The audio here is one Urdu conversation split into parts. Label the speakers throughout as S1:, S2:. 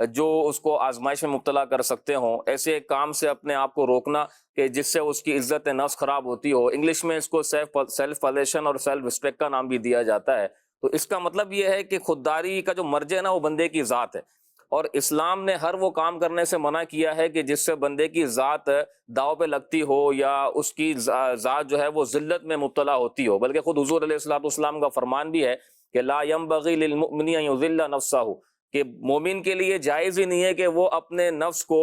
S1: جو اس کو آزمائش میں مبتلا کر سکتے ہوں، ایسے کام سے اپنے آپ کو روکنا کہ جس سے اس کی عزت نفس خراب ہوتی ہو۔ انگلش میں اس کو سیلف پولیشن اور سیلف رسپیکٹ کا نام بھی دیا جاتا ہے۔ تو اس کا مطلب یہ ہے کہ خودداری کا جو مرجع ہے نا وہ بندے کی ذات ہے، اور اسلام نے ہر وہ کام کرنے سے منع کیا ہے کہ جس سے بندے کی ذات داؤ پہ لگتی ہو یا اس کی ذات جو ہے وہ ذلت میں مبتلا ہوتی ہو۔ بلکہ خود حضور علیہ الصلوۃ والسلام کا فرمان بھی ہے کہ لا ينبغي للمؤمن ان يذل نفسه، کہ مومن کے لیے جائز ہی نہیں ہے کہ وہ اپنے نفس کو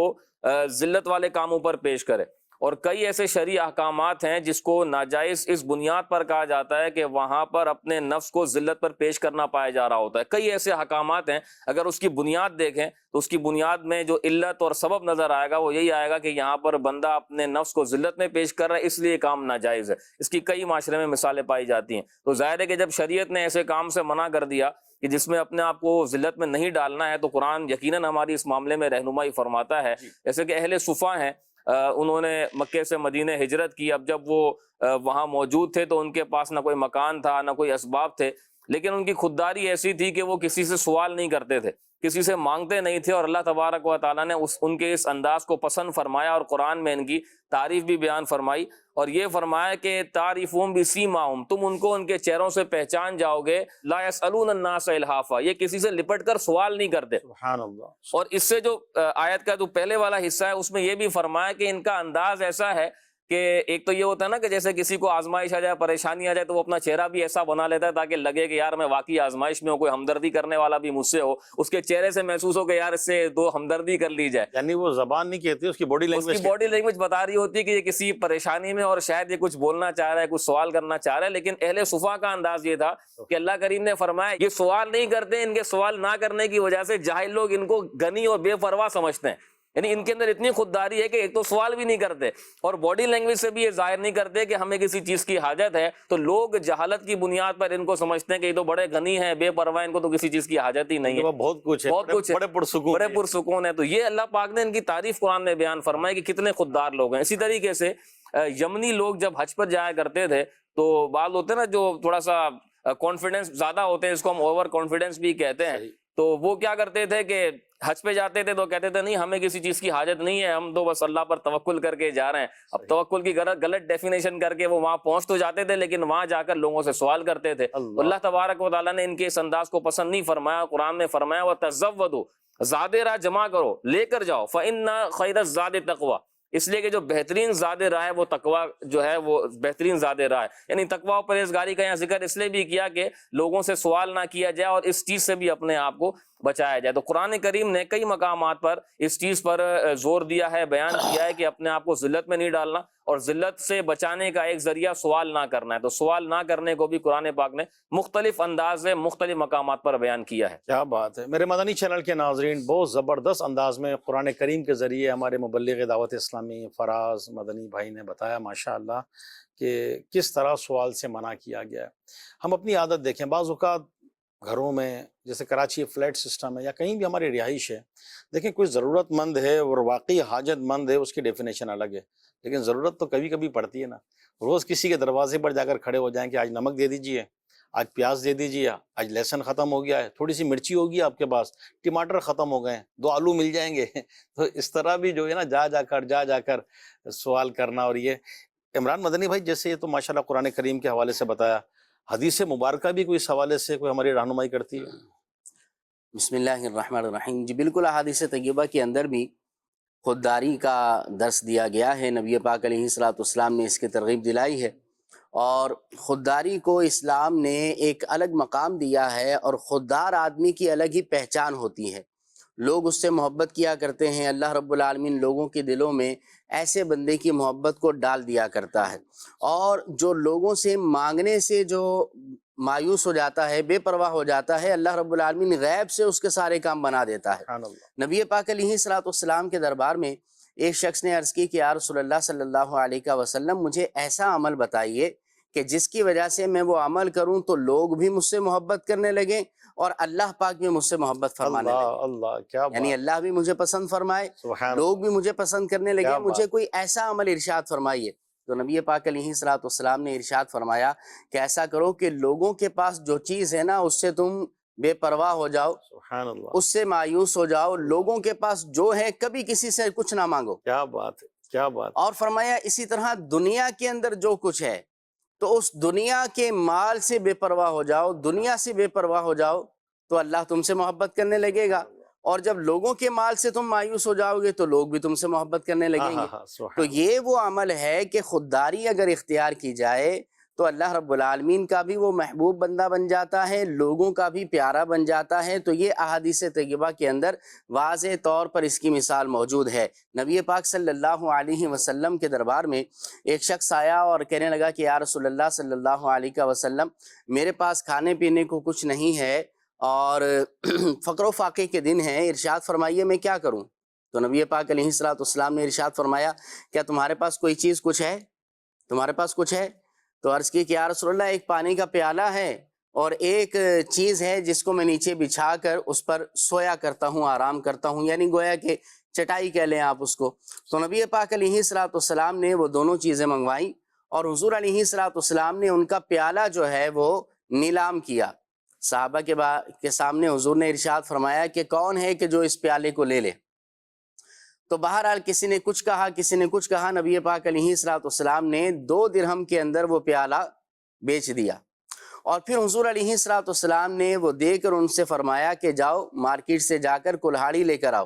S1: ذلت والے کاموں پر پیش کرے۔ اور کئی ایسے شرعی احکامات ہیں جس کو ناجائز اس بنیاد پر کہا جاتا ہے کہ وہاں پر اپنے نفس کو ذلت پر پیش کرنا پایا جا رہا ہوتا ہے۔ کئی ایسے احکامات ہیں، اگر اس کی بنیاد دیکھیں تو اس کی بنیاد میں جو علت اور سبب نظر آئے گا وہ یہی آئے گا کہ یہاں پر بندہ اپنے نفس کو ذلت میں پیش کر رہا ہے، اس لیے کام ناجائز ہے۔ اس کی کئی معاشرے میں مثالیں پائی جاتی ہیں۔ تو ظاہر ہے کہ جب شریعت نے ایسے کام سے منع کر دیا کہ جس میں اپنے آپ کو ذلت میں نہیں ڈالنا ہے، تو قرآن یقیناً ہماری اس معاملے میں رہنمائی فرماتا ہے۔ جیسے کہ اہل صفا ہیں، انہوں نے مکے سے مدینہ ہجرت کی۔ اب جب وہ وہاں موجود تھے تو ان کے پاس نہ کوئی مکان تھا نہ کوئی اسباب تھے، لیکن ان کی خودداری ایسی تھی کہ وہ کسی سے سوال نہیں کرتے تھے، کسی سے مانگتے نہیں تھے، اور اللہ تبارک و تعالیٰ نے ان کے اس انداز کو پسند فرمایا، اور قرآن میں ان کی تعریف بھی بیان فرمائی، اور یہ فرمایا کہ تعریفون بسیماہم، تم ان کو ان کے چہروں سے پہچان جاؤ گے۔ لا یسألون الناس الحافا، یہ کسی سے لپٹ کر سوال نہیں کرتے۔
S2: سبحان اللہ۔
S1: اور اس سے جو آیت کا جو پہلے والا حصہ ہے اس میں یہ بھی فرمایا کہ ان کا انداز ایسا ہے کہ ایک تو یہ ہوتا ہے نا کہ جیسے کسی کو آزمائش آ جائے، پریشانی آ جائے، تو وہ اپنا چہرہ بھی ایسا بنا لیتا ہے تاکہ لگے کہ یار میں واقعی آزمائش میں ہوں، کوئی ہمدردی کرنے والا بھی مجھ سے ہو، اس کے چہرے سے محسوس ہو کہ یار اس سے دو ہمدردی کر لی جائے۔
S2: یعنی وہ زبان نہیں کہتی، اس کی باڈی
S1: اس
S2: لینگویج
S1: کی باڈی لینگویج بتا رہی ہوتی ہے کہ یہ کسی پریشانی میں اور شاید یہ کچھ بولنا چاہ رہا ہے، کچھ سوال کرنا چاہ رہا ہے۔ لیکن اہل صفا کا انداز یہ تھا کہ اللہ کریم نے فرمایا یہ سوال نہیں کرتے، ان کے سوال نہ کرنے کی وجہ سے جاہل لوگ ان کو غنی اور بے پرواہ سمجھتے ہیں۔ یعنی ان کے اندر اتنی خودداری ہے کہ ایک تو سوال بھی نہیں کرتے، اور باڈی لینگویج سے بھی یہ ظاہر نہیں کرتے کہ ہمیں کسی چیز کی حاجت ہے، تو لوگ جہالت کی بنیاد پر ان کو سمجھتے ہیں کہ یہ تو بڑے غنی ہیں، بے پرواہ، ان کو تو کسی چیز کی حاجت ہی نہیں ہے،
S2: بہت کچھ ہے،
S1: بہت کچھ ہے،
S2: بڑے پرسکون،
S1: بڑے پرسکون ہے۔ تو یہ اللہ پاک نے ان کی تعریف قرآن میں بیان فرمائی کہ کتنے خوددار لوگ ہیں۔ اسی طریقے سے یمنی لوگ جب حج پر جایا کرتے تھے تو بعض ہوتے ہیں نا جو تھوڑا سا کانفیڈنس زیادہ ہوتے ہیں، اس کو ہم اوور کانفیڈنس بھی کہتے ہیں، تو وہ کیا کرتے تھے کہ حج پہ جاتے تھے تو کہتے تھے نہیں ہمیں کسی چیز کی حاجت نہیں ہے، ہم تو بس اللہ پر توکل کر کے جا رہے ہیں۔ اب توکل کی غلط ڈیفینیشن کر کے وہ وہاں پہنچ تو جاتے تھے، لیکن وہاں جا کر لوگوں سے سوال کرتے تھے۔ اللہ تبارک و تعالیٰ نے ان کے اس انداز کو پسند نہیں فرمایا، قرآن میں فرمایا وَتَزَوَّدُوا، زاد راہ جمع کرو، لے کر جاؤ، فَإِنَّ خَيْرَ الزَّادِ تَقْوَىٰ، اس لیے کہ جو بہترین زاد راہ ہے وہ تقویٰ جو ہے وہ بہترین زاد راہ ہے۔ یعنی تقویٰ و پرہیزگاری کا یہاں ذکر اس لیے بھی کیا کہ لوگوں سے سوال نہ کیا جائے اور اس چیز سے بھی اپنے آپ کو بچایا جائے۔ تو قرآن کریم نے کئی مقامات پر اس چیز پر زور دیا ہے، بیان کیا ہے کہ اپنے آپ کو ذلت میں نہیں ڈالنا، اور ذلت سے بچانے کا ایک ذریعہ سوال نہ کرنا ہے۔ تو سوال نہ کرنے کو بھی قرآن پاک نے مختلف انداز سے مختلف مقامات پر بیان کیا ہے۔
S2: کیا بات ہے۔ میرے مدنی چینل کے ناظرین، بہت زبردست انداز میں قرآن کریم کے ذریعے ہمارے مبلغ دعوت اسلامی فراز مدنی بھائی نے بتایا ماشاءاللہ کہ کس طرح سوال سے منع کیا گیا ہے۔ ہم اپنی عادت دیکھیں، بعض اوقات گھروں میں جیسے کراچی فلیٹ سسٹم ہے یا کہیں بھی ہماری رہائش ہے، دیکھیں کوئی ضرورت مند ہے اور واقعی حاجت مند ہے، اس کی ڈیفینیشن الگ ہے، لیکن ضرورت تو کبھی کبھی پڑتی ہے نا۔ روز کسی کے دروازے پر جا کر کھڑے ہو جائیں کہ آج نمک دے دیجئے، آج پیاز دے دیجئے، آج لہسن ختم ہو گیا ہے، تھوڑی سی مرچی ہوگی آپ کے پاس، ٹماٹر ختم ہو گئے ہیں، 2 آلو مل جائیں گے۔ تو اس طرح بھی جو ہے نا جا کر سوال کرنا۔ اور یہ عمران مدنی بھائی جیسے یہ تو ماشاءاللہ قرآن کریم کے حوالے سے بتایا، حدیث مبارکہ بھی کوئی اس حوالے سے کوئی ہماری رہنمائی کرتی ہے؟
S3: بسم اللہ الرحمن الرحیم۔ جی بالکل، احادیث طیبہ کے اندر بھی خودداری کا درس دیا گیا ہے، نبی پاک علیہ الصلوۃ والسلام نے اس کی ترغیب دلائی ہے، اور خودداری کو اسلام نے ایک الگ مقام دیا ہے، اور خوددار آدمی کی الگ ہی پہچان ہوتی ہے، لوگ اس سے محبت کیا کرتے ہیں۔ اللہ رب العالمین لوگوں کے دلوں میں ایسے بندے کی محبت کو ڈال دیا کرتا ہے، اور جو لوگوں سے مانگنے سے جو مایوس ہو جاتا ہے، بے پرواہ ہو جاتا ہے، اللہ رب العالمین غیب سے اس کے سارے کام بنا دیتا ہے۔
S2: سبحان اللہ۔
S3: نبی پاک علیہ الصلوۃ والسلام کے دربار میں ایک شخص نے عرض کی کہ یا رسول اللہ صلی اللہ علیہ وسلم، مجھے ایسا عمل بتائیے کہ جس کی وجہ سے میں وہ عمل کروں تو لوگ بھی مجھ سے محبت کرنے لگیں اور اللہ پاک بھی مجھ سے محبت فرمانے لگے،
S2: اللہ کیا
S3: یعنی اللہ بھی مجھے پسند فرمائے،
S2: سبحان
S3: لوگ بھی مجھے پسند کرنے لگے،
S2: کیا
S3: مجھے
S2: بات۔
S3: کوئی ایسا عمل ارشاد فرمائیے۔ تو نبی پاک علیہ الصلوۃ والسلام نے ارشاد فرمایا کہ ایسا کرو کہ لوگوں کے پاس جو چیز ہے نا اس سے تم بے پرواہ ہو جاؤ،
S2: سبحان اللہ،
S3: اس سے مایوس ہو جاؤ، لوگوں کے پاس جو ہے کبھی کسی سے کچھ نہ مانگو۔
S2: کیا بات ہے، کیا بات ہے۔
S3: اور فرمایا اسی طرح دنیا کے اندر جو کچھ ہے تو اس دنیا کے مال سے بے پرواہ ہو جاؤ، دنیا سے بے پرواہ ہو جاؤ تو اللہ تم سے محبت کرنے لگے گا، اور جب لوگوں کے مال سے تم مایوس ہو جاؤ گے تو لوگ بھی تم سے محبت کرنے لگیں گے۔
S2: سبحان
S3: تو یہ وہ عمل ہے کہ خودداری اگر اختیار کی جائے تو اللہ رب العالمین کا بھی وہ محبوب بندہ بن جاتا ہے، لوگوں کا بھی پیارا بن جاتا ہے۔ تو یہ احادیث طیبہ کے اندر واضح طور پر اس کی مثال موجود ہے۔ نبی پاک صلی اللہ علیہ وسلم کے دربار میں ایک شخص آیا اور کہنے لگا کہ یا رسول اللہ صلی اللہ علیہ وسلم، میرے پاس کھانے پینے کو کچھ نہیں ہے اور فقر و فاقے کے دن ہیں، ارشاد فرمائیے میں کیا کروں؟ تو نبی پاک علیہ الصلوۃ والسلام نے ارشاد فرمایا کیا تمہارے پاس کوئی چیز کچھ ہے؟ تمہارے پاس کچھ ہے؟ تو عرض کی کہ یا رسول اللہ ایک پانی کا پیالہ ہے اور ایک چیز ہے جس کو میں نیچے بچھا کر اس پر سویا کرتا ہوں، آرام کرتا ہوں، یعنی گویا کہ چٹائی کہہ لیں آپ اس کو۔ تو نبی پاک علیہ الصلوۃ والسلام نے وہ دونوں چیزیں منگوائیں اور حضور علیہ الصلوۃ والسلام نے ان کا پیالہ جو ہے وہ نیلام کیا۔ صحابہ کے سامنے حضور نے ارشاد فرمایا کہ کون ہے کہ جو اس پیالے کو لے لے؟ تو بہرحال کسی نے کچھ کہا، کسی نے کچھ کہا، نبی پاک علیہ الصلوۃ والسلام نے 2 درہم کے اندر وہ پیالہ بیچ دیا، اور پھر حضور علیہ الصلوۃ والسلام نے وہ دے کر ان سے فرمایا کہ جاؤ مارکیٹ سے جا کر کلہاڑی لے کر آؤ۔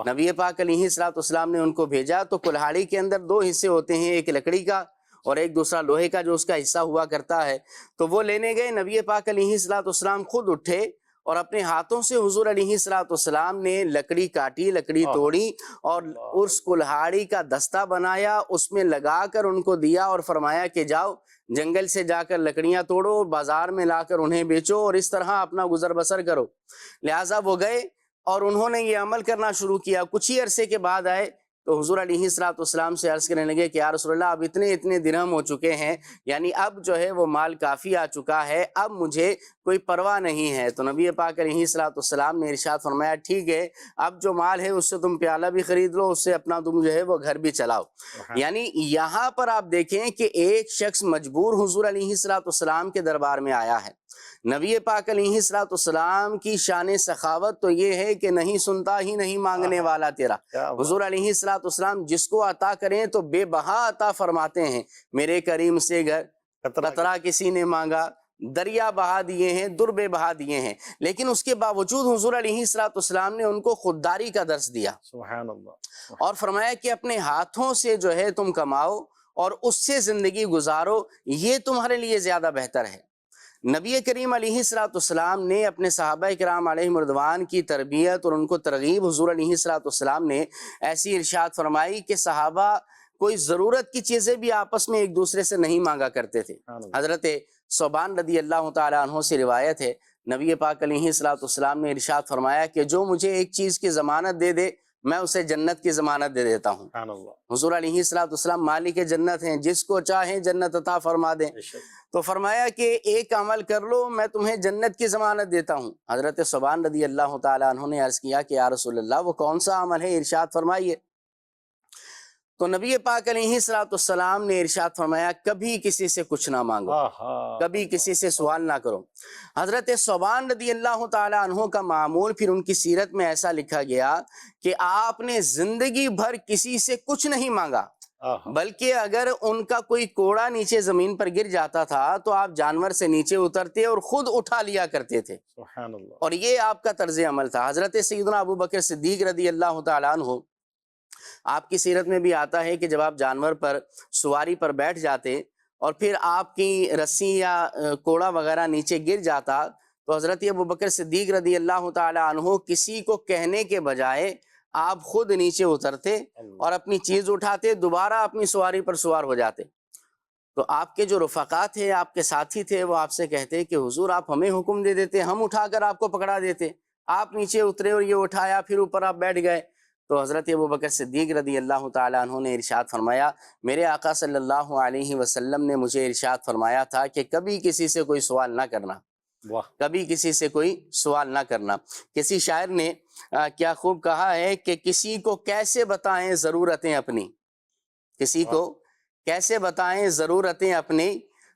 S3: نبی پاک علیہ الصلوۃ والسلام نے ان کو بھیجا تو کلہاڑی کے اندر 2 حصے ہوتے ہیں، ایک لکڑی کا اور ایک دوسرا لوہے کا جو اس کا حصہ ہوا کرتا ہے۔ تو وہ لینے گئے، نبی پاک علیہ الصلوۃ والسلام خود اٹھے اور اپنے ہاتھوں سے حضور علیہ الصلوۃ والسلام نے لکڑی کاٹی، لکڑی توڑی اور اس کلہاڑی کا دستہ بنایا، اس میں لگا کر ان کو دیا اور فرمایا کہ جاؤ جنگل سے جا کر لکڑیاں توڑو، بازار میں لا کر انہیں بیچو اور اس طرح اپنا گزر بسر کرو۔ لہٰذا وہ گئے اور انہوں نے یہ عمل کرنا شروع کیا۔ کچھ ہی عرصے کے بعد آئے تو حضور علیہ الصلوۃ والسلام سے عرض کرنے لگے کہ یا رسول اللہ اب اتنے درہم ہو چکے ہیں، یعنی اب جو ہے وہ مال کافی آ چکا ہے، اب مجھے کوئی پرواہ نہیں ہے۔ تو نبی پاک علیہ الصلوۃ والسلام نے ارشاد فرمایا ٹھیک ہے، اب جو مال ہے اس سے تم پیالہ بھی خرید لو، اس سے اپنا تم جو ہے وہ گھر بھی چلاؤ۔ یعنی یہاں پر آپ دیکھیں کہ ایک شخص مجبور حضور علیہ الصلوۃ والسلام کے دربار میں آیا ہے۔ نبی پاک علیہ الصلوۃ والسلام کی شان سخاوت تو یہ ہے کہ نہیں سنتا ہی نہیں مانگنے والا تیرا۔ حضور علیہ الصلوۃ والسلام جس کو عطا کریں تو بے بہا عطا فرماتے ہیں۔ میرے کریم سے گھر قطرہ کسی نے مانگا، دریا بہا دیے ہیں، در بے بہا دیے ہیں، لیکن اس کے باوجود حضور علیہ الصلوۃ والسلام نے ان کو خودداری کا درس دیا
S2: سبحان اللہ،
S3: اور فرمایا کہ اپنے ہاتھوں سے جو ہے تم کماؤ اور اس سے زندگی گزارو، یہ تمہارے لیے زیادہ بہتر ہے۔ نبی کریم علیہ الصلوۃ والسلام نے اپنے صحابہ کرام علیہم رضوان کی تربیت اور ان کو ترغیب، حضور علیہ الصلوۃ والسلام نے ایسی ارشاد فرمائی کہ صحابہ کوئی ضرورت کی چیزیں بھی آپس میں ایک دوسرے سے نہیں مانگا کرتے تھے۔ حضرت ثوبان رضی اللہ تعالیٰ عنہ سے روایت ہے، نبی پاک علیہ الصلوۃ والسلام نے ارشاد فرمایا کہ جو مجھے ایک چیز کی ضمانت دے دے میں اسے جنت کی ضمانت دے دیتا ہوں۔ حضور علیہ الصلوۃ والسلام مالک جنت ہیں، جس کو چاہیں جنت عطا فرما دیں۔ تو فرمایا کہ ایک عمل کر لو میں تمہیں جنت کی ضمانت دیتا ہوں۔ حضرت ثوبان رضی اللہ تعالیٰ عنہ نے عرض کیا کہ یا رسول اللہ وہ کون سا عمل ہے، ارشاد فرمائیے۔ تو نبی پاک علیہ الصلوۃ والسلام نے ارشاد فرمایا کبھی کسی سے کچھ نہ مانگو، کبھی کسی سے سوال نہ کرو۔ حضرت ثوبان رضی اللہ تعالیٰ عنہ کا معمول پھر ان کی سیرت میں ایسا لکھا گیا کہ آپ نے زندگی بھر کسی سے کچھ نہیں مانگا، بلکہ اگر ان کا کوئی کوڑا نیچے زمین پر گر جاتا تھا تو آپ جانور سے نیچے اترتے اور خود اٹھا لیا کرتے تھے،
S2: سبحان اللہ،
S3: اور یہ آپ کا طرز عمل تھا۔ حضرت سیدنا ابو بکر صدیق رضی اللہ تعالیٰ عنہ، آپ کی سیرت میں بھی آتا ہے کہ جب آپ جانور پر سواری پر بیٹھ جاتے اور پھر آپ کی رسی یا کوڑا وغیرہ نیچے گر جاتا تو حضرت ابو بکر صدیق رضی اللہ تعالیٰ عنہ کسی کو کہنے کے بجائے آپ خود نیچے اترتے اور اپنی چیز اٹھاتے، دوبارہ اپنی سواری پر سوار ہو جاتے۔ تو آپ کے جو رفقا تھے، آپ کے ساتھی تھے، وہ آپ سے کہتے کہ حضور آپ ہمیں حکم دے دیتے، ہم اٹھا کر آپ کو پکڑا دیتے، آپ نیچے اترے اور یہ اٹھایا پھر اوپر آپ بیٹھ گئے۔ تو حضرت ابو بکر صدیق رضی اللہ تعالیٰ عنہ نے ارشاد فرمایا میرے آقا صلی اللہ علیہ وسلم نے مجھے ارشاد فرمایا تھا کہ کبھی کسی سے کوئی سوال نہ کرنا، کبھی کسی سے کوئی سوال نہ کرنا۔ کسی شاعر نے کیا خوب کہا ہے کہ کسی کو کیسے بتائیں ضرورتیں اپنی، کسی کو کیسے بتائیں ضرورتیں اپنی،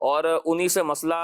S1: اور انہی سے مسئلہ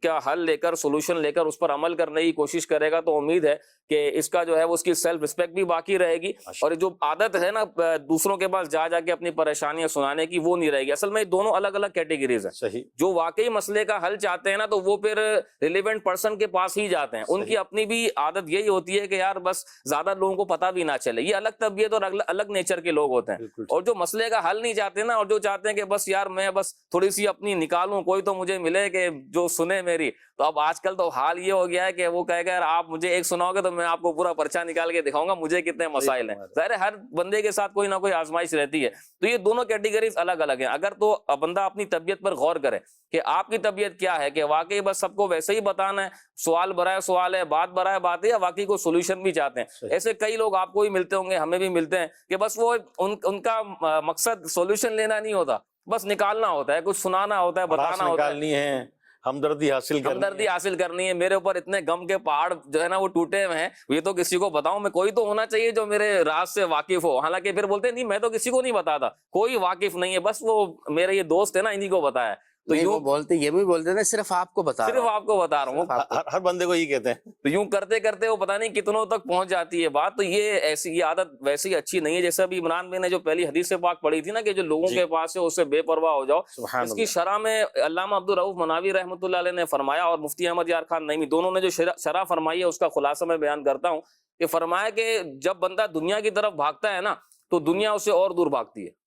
S1: کا حل لے کر، سولوشن لے کر اس پر عمل کرنے کی کوشش کرے گا تو امید ہے کہ اس کا جو ہے وہ اس کی سیلف رسپیکٹ بھی باقی رہے گی، اور جو عادت ہے نا دوسروں کے پاس جا کے اپنی پریشانیاں سنانے کی، وہ نہیں رہے گی۔ اصل میں دونوں الگ الگ کیٹیگریز ہیں۔
S2: صحیح۔
S1: جو واقعی مسئلے کا حل چاہتے ہیں نا تو وہ پھر ریلیونٹ پرسن کے پاس ہی جاتے ہیں، ان کی اپنی بھی عادت یہی ہوتی ہے کہ یار بس زیادہ لوگوں کو پتہ بھی نہ چلے، یہ الگ طبیعت اور الگ نیچر کے لوگ ہوتے ہیں۔ اور جو مسئلے کا حل نہیں چاہتے نا، اور جو چاہتے ہیں کہ بس یار میں بس تھوڑی سی اپنی نکالوں، کوئی تو مجھے ملے کہ جو سنے میری، تو اب آج کل تو حال یہ ہو گیا ہے کہ وہ کہے گا یار آپ مجھے ایک سناؤ گے تو میں آپ کو پورا پرچہ نکال کے دکھاؤں گا مجھے کتنے مسائل ہیں۔ ظاہر ہے ہر بندے کے ساتھ کوئی نہ کوئی آزمائش رہتی ہے، تو یہ دونوں کیٹیگریز الگ الگ ہیں۔ اگر تو بندہ اپنی طبیعت پر غور کرے کہ آپ کی طبیعت کیا ہے، کہ واقعی بس سب کو ویسے ہی بتانا ہے، سوال برائے سوال ہے، بات برائے بات ہے، یا واقعی کوئی سولوشن بھی چاہتے ہیں۔ ایسے کئی لوگ آپ کو بھی ملتے ہوں گے، ہمیں بھی ملتے ہیں، کہ بس وہ ان کا مقصد سولوشن لینا نہیں ہوتا، بس نکالنا ہوتا ہے، کچھ سنانا ہوتا ہے، بتانا ہوتا ہے،
S2: ہمدردی حاصل کرنی
S1: ہے۔ میرے اوپر اتنے غم کے پہاڑ جو ہے نا وہ ٹوٹے ہوئے ہیں، یہ تو کسی کو بتاؤں میں، کوئی تو ہونا چاہیے جو میرے راز سے واقف ہو۔ حالانکہ پھر بولتے ہیں نہیں میں تو کسی کو نہیں بتاتا، کوئی واقف نہیں ہے، بس وہ میرے یہ دوست ہے نا انہی کو بتایا۔ تو
S3: یوں بولتے، یہ بھی بولتے ہیں صرف آپ کو بتا
S1: رہا ہوں،
S2: ہر بندے کو یہ کہتے ہیں۔
S1: تو یوں کرتے کرتے وہ پتہ نہیں کتنوں تک پہنچ جاتی ہے بات۔ تو یہ عادت ویسے ہی اچھی نہیں ہے، جیسے ابھی عمران بھائی نے جو پہلی حدیث پاک پڑھی تھی نا کہ جو لوگوں کے پاس ہے اس سے بے پرواہ ہو جاؤ، اس کی شرح میں علامہ عبدالرؤف مناوی رحمۃ اللہ علیہ نے فرمایا، اور مفتی احمد یار خان نعیمی دونوں نے جو شرح فرمائی ہے اس کا خلاصہ میں بیان کرتا ہوں، کہ فرمایا کہ جب بندہ دنیا کی طرف بھاگتا ہے نا تو دنیا اس سے اور دور بھاگتی ہے۔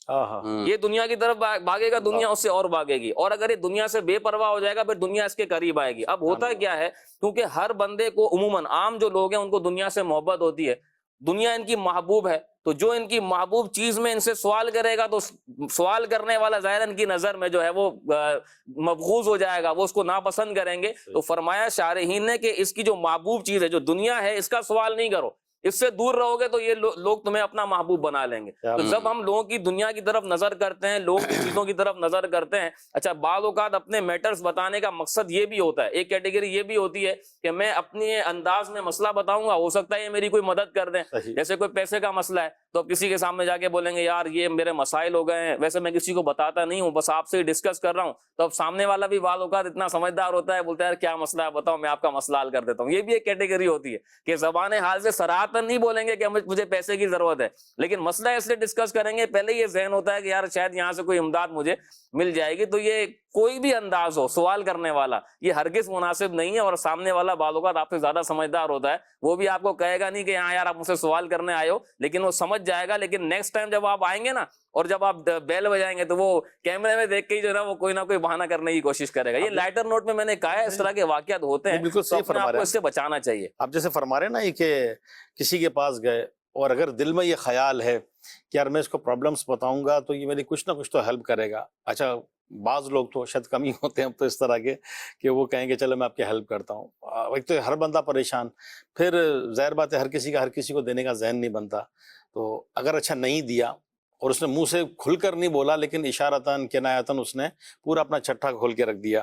S1: یہ دنیا کی طرف بھاگے گا، دنیا اس سے اور بھاگے گی، اور اگر یہ دنیا سے بے پرواہ ہو جائے گا پھر دنیا اس کے قریب آئے گی۔ اب ہوتا کیا ہے، کیونکہ ہر بندے کو عموماً عام جو لوگ ہیں ان کو دنیا سے محبت ہوتی ہے، دنیا ان کی محبوب ہے، تو جو ان کی محبوب چیز میں ان سے سوال کرے گا تو سوال کرنے والا ظاہر ان کی نظر میں جو ہے وہ مبغوض ہو جائے گا، وہ اس کو ناپسند کریں گے۔ تو فرمایا شارحین نے کہ اس کی جو محبوب چیز ہے جو دنیا ہے اس کا سوال نہیں کرو، اس سے دور رہو گے تو یہ لوگ تمہیں اپنا محبوب بنا لیں گے۔ تو جب ہم لوگوں کی دنیا کی طرف نظر کرتے ہیں، لوگوں کی چیزوں کی طرف نظر کرتے ہیں، اچھا بعض اوقات اپنے میٹرز بتانے کا مقصد یہ بھی ہوتا ہے، ایک کیٹیگری یہ بھی ہوتی ہے کہ میں اپنے انداز میں مسئلہ بتاؤں گا، ہو سکتا ہے یہ میری کوئی مدد کر دیں۔ جیسے کوئی پیسے کا مسئلہ ہے تو کسی کے سامنے جا کے بولیں گے یار یہ میرے مسائل ہو گئے ہیں، ویسے میں کسی کو بتاتا نہیں ہوں، بس آپ سے ہی ڈسکس کر رہا ہوں، تو اب سامنے والا بھی بعض اوقات اتنا سمجھدار ہوتا ہے، بولتا ہے یار کیا مسئلہ ہے بتاؤ میں آپ کا مسئلہ حل کر دیتا ہوں۔ یہ بھی ایک کیٹیگری ہوتی ہے کہ زبان حال سے صراحتاً نہیں بولیں گے کہ مجھے پیسے کی ضرورت ہے، لیکن مسئلہ اس لیے ڈسکس کریں گے، پہلے یہ ذہن ہوتا ہے کہ یار شاید یہاں سے کوئی امداد مجھے مل جائے گی۔ تو یہ کوئی بھی انداز ہو سوال کرنے والا یہ ہرگز مناسب نہیں ہے، اور سامنے والا بعض اوقات آپ سے زیادہ سمجھدار ہوتا ہے، وہ بھی آپ کو کہے گا نہیں کہ ہاں یار آپ مجھ سے سوال کرنے آئے ہو، لیکن وہ سمجھ جائے گا۔ لیکن نیکسٹ ٹائم جب آپ آئیں گے نا اور جب آپ بیل بجائیں گے تو وہ کیمرے میں دیکھ کے ہی جو ہے نا وہ کوئی نہ کوئی بہانہ کرنے کی کوشش کرے گا۔ یہ لائٹر نوٹ میں نے کہا ہے اس طرح کے واقعات ہوتے ہیں،
S2: بالکل صحیح فرما رہے ہیں،
S1: آپ کو اس سے بچانا چاہیے۔
S2: آپ جیسے فرما رہے ہیں نا یہ کہ کسی کے پاس گئے اور اگر دل میں یہ خیال ہے کہ یار میں اس کو پرابلمس بتاؤں گا تو یہ میری کچھ نہ کچھ تو ہیلپ کرے گا۔ اچھا بعض لوگ تو شاید کم ہی ہوتے ہیں تو اس طرح کے کہ وہ کہیں گے چلو میں آپ کی ہیلپ کرتا ہوں۔ ایک تو ہر بندہ پریشان، پھر ظاہر بات ہے ہر کسی کو دینے کا ذہن نہیں بنتا، تو اگر اچھا نہیں دیا اور اس نے منہ سے کھل کر نہیں بولا لیکن اشارتاً کنایتاً اس نے پورا اپنا چھٹا کھول کے رکھ دیا،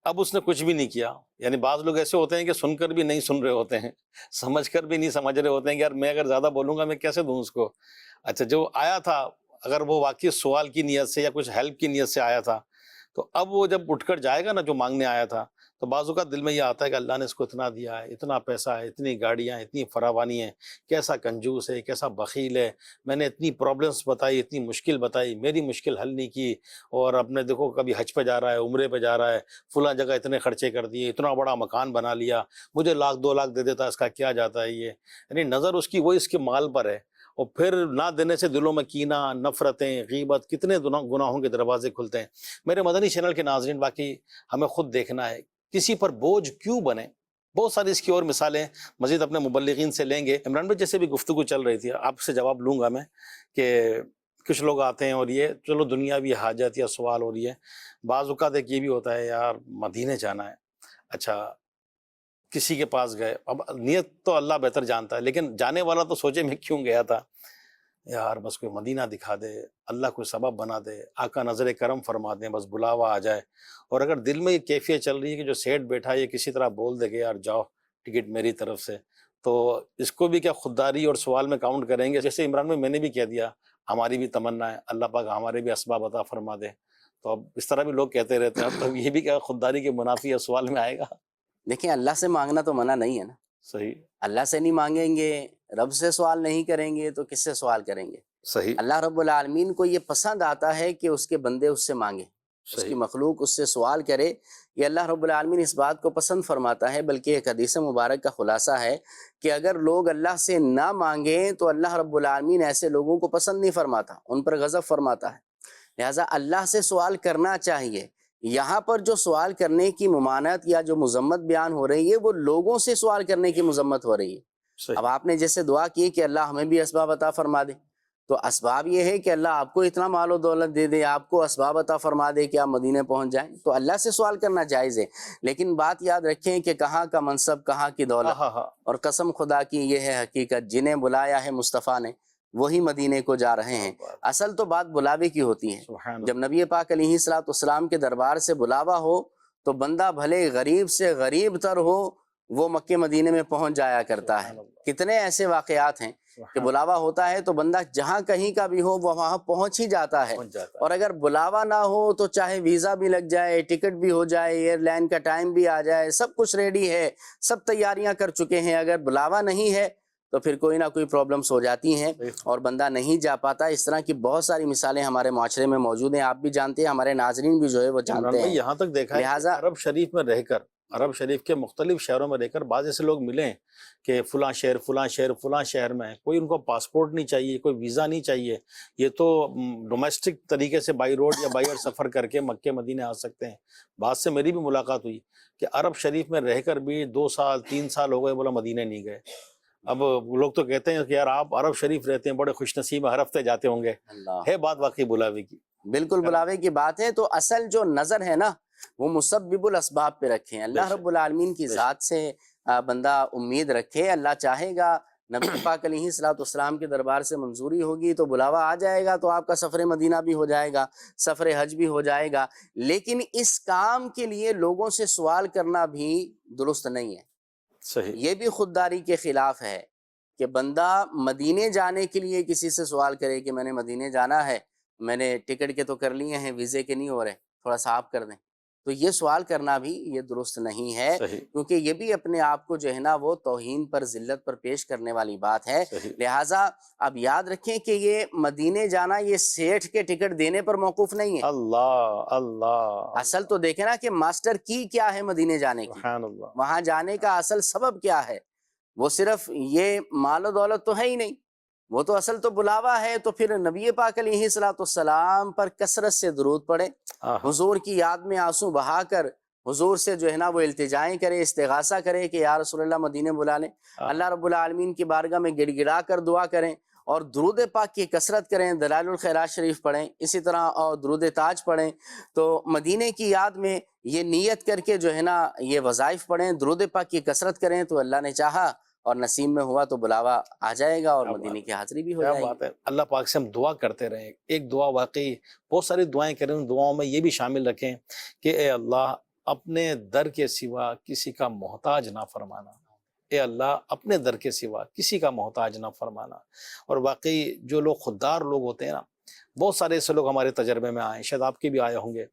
S2: اب اس نے کچھ بھی نہیں کیا۔ یعنی بعض لوگ ایسے ہوتے ہیں کہ سن کر بھی نہیں سن رہے ہوتے ہیں، سمجھ کر بھی نہیں سمجھ رہے ہوتے ہیں کہ یار میں اگر زیادہ بولوں گا میں کیسے دوں اس کو۔ اچھا جو آیا تھا اگر وہ واقعی سوال کی نیت سے یا کچھ ہیلپ کی نیت سے آیا تھا تو اب وہ جب اٹھ کر جائے گا نا جو مانگنے آیا تھا تو بعض اوقات دل میں یہ آتا ہے کہ اللہ نے اس کو اتنا دیا ہے، اتنا پیسہ ہے، اتنی گاڑیاں، اتنی فراوانی ہے، کیسا کنجوس ہے، کیسا بخیل ہے، میں نے اتنی پرابلمس بتائی، اتنی مشکل بتائی، میری مشکل حل نہیں کی، اور اپنے دیکھو کبھی حج پہ جا رہا ہے، عمرے پہ جا رہا ہے، فلاں جگہ اتنے خرچے کر دیے، اتنا بڑا مکان بنا لیا، مجھے 1,00,000-2,00,000 دے دیتا اس کا کیا جاتا ہے یہ۔ یعنی نظر اس کی وہ اس کے مال پر ہے، اور پھر نہ دینے سے دلوں میں کینہ، نفرتیں، غیبت، کتنے گناہوں کے دروازے کھلتے ہیں۔ میرے مدنی چینل کے ناظرین باقی ہمیں خود دیکھنا ہے کسی پر بوجھ کیوں بنے، بہت ساری اس کی اور مثالیں مزید اپنے مبلغین سے لیں گے۔ عمران بھائی جیسے بھی گفتگو چل رہی تھی آپ سے جواب لوں گا میں کہ کچھ لوگ آتے ہیں اور یہ چلو دنیاوی حاجت یا سوال ہو رہی ہے، بعض اوقات ایک یہ بھی ہوتا ہے یار مدینے جانا ہے، اچھا کسی کے پاس گئے، اب نیت تو اللہ بہتر جانتا ہے لیکن جانے والا تو سوچے میں کیوں گیا تھا، یار بس کوئی مدینہ دکھا دے، اللہ کوئی سبب بنا دے، آقا نظر کرم فرما دیں، بس بلاوا آ جائے۔ اور اگر دل میں یہ کیفیت چل رہی ہے کہ جو سیٹ بیٹھا ہے یہ کسی طرح بول دے کہ یار جاؤ ٹکٹ میری طرف سے، تو اس کو بھی کیا خودداری اور سوال میں کاؤنٹ کریں گے؟ جیسے عمران میں نے بھی کہہ دیا ہماری بھی تمنا ہے اللہ پاک ہمارے بھی اسباب عطا فرما دے، تو اب اس طرح بھی لوگ کہتے رہتے ہیں. اب تو یہ بھی کیا خودداری کے منافی سوال میں آئے گا؟
S3: دیکھیں اللہ سے مانگنا تو منع نہیں ہے نا.
S2: صحیح
S3: اللہ سے نہیں مانگیں گے، رب سے سوال نہیں کریں گے تو کس سے سوال کریں گے؟
S2: صحیح
S3: اللہ رب العالمین کو یہ پسند آتا ہے کہ اس کے بندے اس سے مانگیں، اس کی
S2: صحیح
S3: مخلوق اس سے سوال کرے. یہ اللہ رب العالمین اس بات کو پسند فرماتا ہے. بلکہ ایک حدیث مبارک کا خلاصہ ہے کہ اگر لوگ اللہ سے نہ مانگیں تو اللہ رب العالمین ایسے لوگوں کو پسند نہیں فرماتا، ان پر غضب فرماتا ہے. لہٰذا اللہ سے سوال کرنا چاہیے. یہاں پر جو سوال کرنے کی ممانعت یا جو مذمت بیان ہو رہی ہے وہ لوگوں سے سوال کرنے کی مذمت ہو رہی ہے.
S2: صحیح
S3: اب آپ نے جیسے دعا کی کہ اللہ ہمیں بھی اسباب عطا فرما دے، تو اسباب یہ ہے کہ اللہ آپ کو اتنا مال و دولت دے دے، آپ کو اسباب عطا فرما دے کہ آپ مدینے پہنچ جائیں، تو اللہ سے سوال کرنا جائز ہے. لیکن بات یاد رکھیں کہ کہاں کا منصب، کہاں کی دولت،
S2: ہاں ہاں
S3: اور قسم خدا کی یہ ہے حقیقت، جنہیں بلایا ہے مصطفیٰ نے وہی مدینے کو جا رہے ہیں. اصل تو بات بلاوے کی ہوتی ہے.
S2: سبحان
S3: جب نبی پاک علیہ الصلوۃ والسلام کے دربار سے بلاوا ہو تو بندہ بھلے غریب سے غریب تر ہو وہ مکے مدینے میں پہنچ جایا کرتا ہے. کتنے ایسے واقعات ہیں کہ بلاوا ہوتا ہے تو بندہ جہاں کہیں کا بھی ہو وہ وہاں پہنچ ہی جاتا ہے. اور اگر بلاوا نہ ہو تو چاہے ویزا بھی لگ جائے، ٹکٹ بھی ہو جائے، ایئر لائن کا ٹائم بھی آ جائے، سب کچھ ریڈی ہے، سب تیاریاں کر چکے ہیں، اگر بلاوا نہیں ہے تو پھر کوئی نہ کوئی پرابلمس ہو جاتی ہیں اور بندہ نہیں جا پاتا. اس طرح کی بہت ساری مثالیں ہمارے معاشرے میں موجود ہیں، آپ بھی جانتے ہیں، ہمارے ناظرین بھی جو ہے وہ جانتے ہیں.
S2: یہاں تک دیکھا ہے
S3: لہٰذا
S2: عرب شریف میں رہ کر، عرب شریف کے مختلف شہروں میں رہ کر بعض ایسے لوگ ملے کہ فلاں شہر فلاں شہر فلاں شہر میں کوئی ان کو پاسپورٹ نہیں چاہیے، کوئی ویزا نہیں چاہیے، یہ تو ڈومیسٹک طریقے سے بائی روڈ یا بائی ایئر سفر کر کے مکے مدینے آ سکتے ہیں. بعض سے میری بھی ملاقات ہوئی کہ عرب شریف میں رہ کر بھی 2 سال 3 سال ہو گئے، بولا مدینے نہیں گئے. اب لوگ تو کہتے ہیں کہ یار آپ عرب شریف رہتے ہیں، بڑے خوش نصیب، ہر ہفتے جاتے ہوں گے.
S3: اللہ
S2: ہے بات واقعی بلاوے کی.
S3: بالکل بلاوے کی بات ہے. تو اصل جو نظر ہے نا وہ مسبب الاسباب پہ رکھیں. اللہ رب العالمین کی ذات سے بندہ امید رکھے. اللہ چاہے گا نبی پاک علیہ الصلوۃ والسلام کے دربار سے منظوری ہوگی تو بلاوا آ جائے گا، تو آپ کا سفر مدینہ بھی ہو جائے گا، سفر حج بھی ہو جائے گا. لیکن اس کام کے لیے لوگوں سے سوال کرنا بھی درست نہیں ہے.
S2: صحیح
S3: یہ بھی خودداری کے خلاف ہے کہ بندہ مدینے جانے کے لیے کسی سے سوال کرے کہ میں نے مدینے جانا ہے، میں نے ٹکٹ کے تو کر لیے ہیں، ویزے کے نہیں ہو رہے، تھوڑا سا آپ کر دیں. تو یہ سوال کرنا بھی یہ درست نہیں ہے،
S2: صحیح
S3: کیونکہ یہ بھی اپنے آپ کو جو ہے نا وہ توہین پر، ذلت پر پیش کرنے والی بات ہے.
S2: صحیح
S3: لہٰذا اب یاد رکھیں کہ یہ مدینے جانا یہ سیٹھ کے ٹکٹ دینے پر موقوف نہیں ہے.
S2: اللہ اللہ
S3: اصل تو دیکھیں نا کہ ماسٹر کی کیا ہے مدینے جانے کی،
S2: سبحان اللہ.
S3: وہاں جانے کا اصل سبب کیا ہے. وہ صرف یہ مال و دولت تو ہے ہی نہیں، وہ تو اصل تو بلاوا ہے. تو پھر نبی پاک علیہ الصلوۃ والسلام پر کثرت سے درود پڑھے، حضور کی یاد میں آنسو بہا کر حضور سے جو ہے نا وہ التجائیں کرے، استغاثہ کرے کہ یا رسول اللہ مدینے بلا لیں. اللہ رب العالمین کی بارگاہ میں گڑ گڑا کر دعا کریں اور درود پاک کی کثرت کریں، دلائل الخیرات شریف پڑھیں، اسی طرح اور درود تاج پڑھیں. تو مدینے کی یاد میں یہ نیت کر کے جو ہے نا یہ وظائف پڑھیں، درود پاک کی کثرت کریں، تو اللہ نے چاہا اور نصیب میں ہوا تو بلاوا آ جائے گا اور مدینے کی حاضری بھی ہو
S2: کیا
S3: جائے گی.
S2: بات ہے. اللہ پاک سے ہم دعا کرتے رہیں. ایک دعا واقعی بہت ساری دعائیں کریں، ان دعاؤں میں یہ بھی شامل رکھیں کہ اے اللہ اپنے در کے سوا کسی کا محتاج نہ فرمانا. اے اللہ اپنے در کے سوا کسی کا محتاج نہ فرمانا. اور واقعی جو لوگ خوددار لوگ ہوتے ہیں نا، بہت سارے ایسے لوگ ہمارے تجربے میں آئے، شاید آپ کے بھی آئے ہوں گے،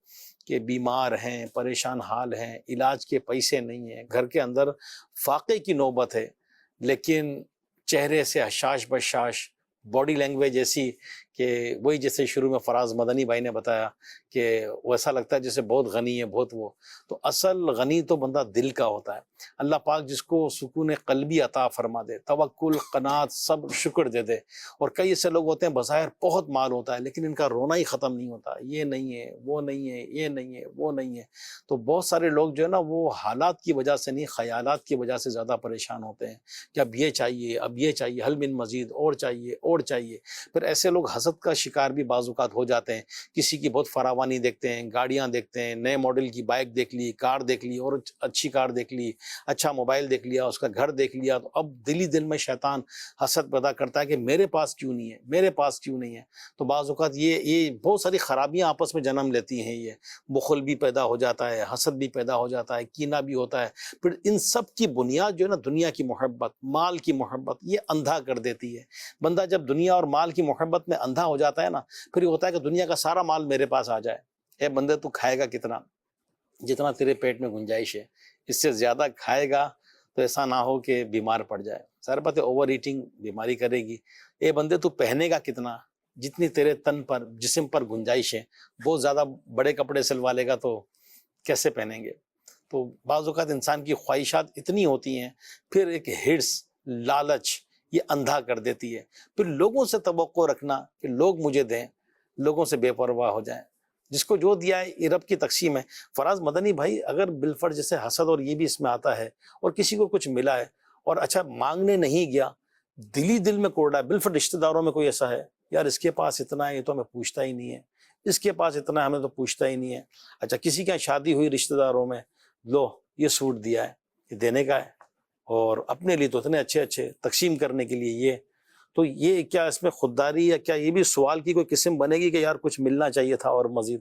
S2: کہ بیمار ہیں، پریشان حال ہیں، علاج کے پیسے نہیں ہیں، گھر کے اندر فاقے کی نوبت ہے، لیکن چہرے سے حشاش بشاش، باڈی لینگویج ایسی کہ وہی جیسے شروع میں فراز مدنی بھائی نے بتایا کہ ویسا لگتا ہے جیسے بہت غنی ہے، بہت وہ. تو اصل غنی تو بندہ دل کا ہوتا ہے. اللہ پاک جس کو سکون قلبی عطا فرما دے، توکل، قناعت، صبر، شکر دے دے. اور کئی ایسے لوگ ہوتے ہیں بظاہر بہت مال ہوتا ہے لیکن ان کا رونا ہی ختم نہیں ہوتا، یہ نہیں ہے، وہ نہیں ہے، یہ نہیں ہے، وہ نہیں ہے. تو بہت سارے لوگ جو ہے نا وہ حالات کی وجہ سے نہیں، خیالات کی وجہ سے زیادہ پریشان ہوتے ہیں کہ اب یہ چاہیے، اب یہ چاہیے، حل من مزید، اور چاہیے اور چاہیے. پھر ایسے لوگ حسد کا شکار بھی بعض اوقات ہو جاتے ہیں. کسی کی بہت فراوانی دیکھتے ہیں، گاڑیاں دیکھتے ہیں، نئے ماڈل کی بائک دیکھ لی، کار دیکھ لی، اور اچھی کار دیکھ لی، اچھا موبائل دیکھ لیا، اس کا گھر دیکھ لیا. تو اب دل میں شیطان حسد پیدا کرتا ہے کہ میرے پاس کیوں نہیں ہے، میرے پاس کیوں نہیں ہے. تو بعض اوقات یہ بہت ساری خرابیاں آپس میں جنم لیتی ہیں. یہ بخل بھی پیدا ہو جاتا ہے، حسد بھی پیدا ہو جاتا ہے، کینہ بھی ہوتا ہے. پھر ان سب کی بنیاد جو ہے نا دنیا کی محبت، مال کی محبت، یہ اندھا کر دیتی ہے. بندہ جب دنیا اور مال کی محبت میں اندھا ہو جاتا ہے نا، پھر یہ ہوتا ہے کہ دنیا کا سارا مال میرے پاس آ جائے، اے بندے تو کھائے گا کتنا، جتنا تیرے پیٹ میں گنجائش ہے، اس سے زیادہ کھائے گا تو ایسا نہ ہو کہ بیمار پڑ جائے، ظاہر بات ہے اوور ایٹنگ بیماری کرے گی۔ اے بندے تو پہنے گا کتنا، جتنی تیرے تن پر جسم پر گنجائش ہے، بہت زیادہ بڑے کپڑے سلوا لے گا تو کیسے پہنیں گے؟ تو بعض اوقات انسان کی خواہشات اتنی ہوتی ہیں، پھر ایک ہرس، لالچ یہ اندھا کر دیتی ہے، پھر لوگوں سے توقع رکھنا کہ لوگ مجھے دیں، لوگوں سے بے پرواہ ہو جائیں۔ جس کو جو دیا ہے یہ رب کی تقسیم ہے۔ فراز مدنی بھائی، اگر بالفرض جیسے حسد اور یہ بھی اس میں آتا ہے، اور کسی کو کچھ ملا ہے اور اچھا مانگنے نہیں گیا، دلی دل میں کوڑا ہے، بالفرض رشتہ داروں میں کوئی ایسا ہے، یار اس کے پاس اتنا ہے یہ تو ہمیں پوچھتا ہی نہیں ہے، اس کے پاس اتنا ہے ہمیں تو پوچھتا ہی نہیں ہے۔ اچھا کسی کے شادی ہوئی رشتہ داروں میں، لو یہ سوٹ دیا ہے، یہ دینے کا ہے، اور اپنے لیے تو اتنے اچھے اچھے تقسیم کرنے کے لیے یہ، تو یہ کیا اس میں خودداری یا کیا یہ بھی سوال کی کوئی قسم بنے گی کہ یار کچھ ملنا چاہیے تھا اور مزید؟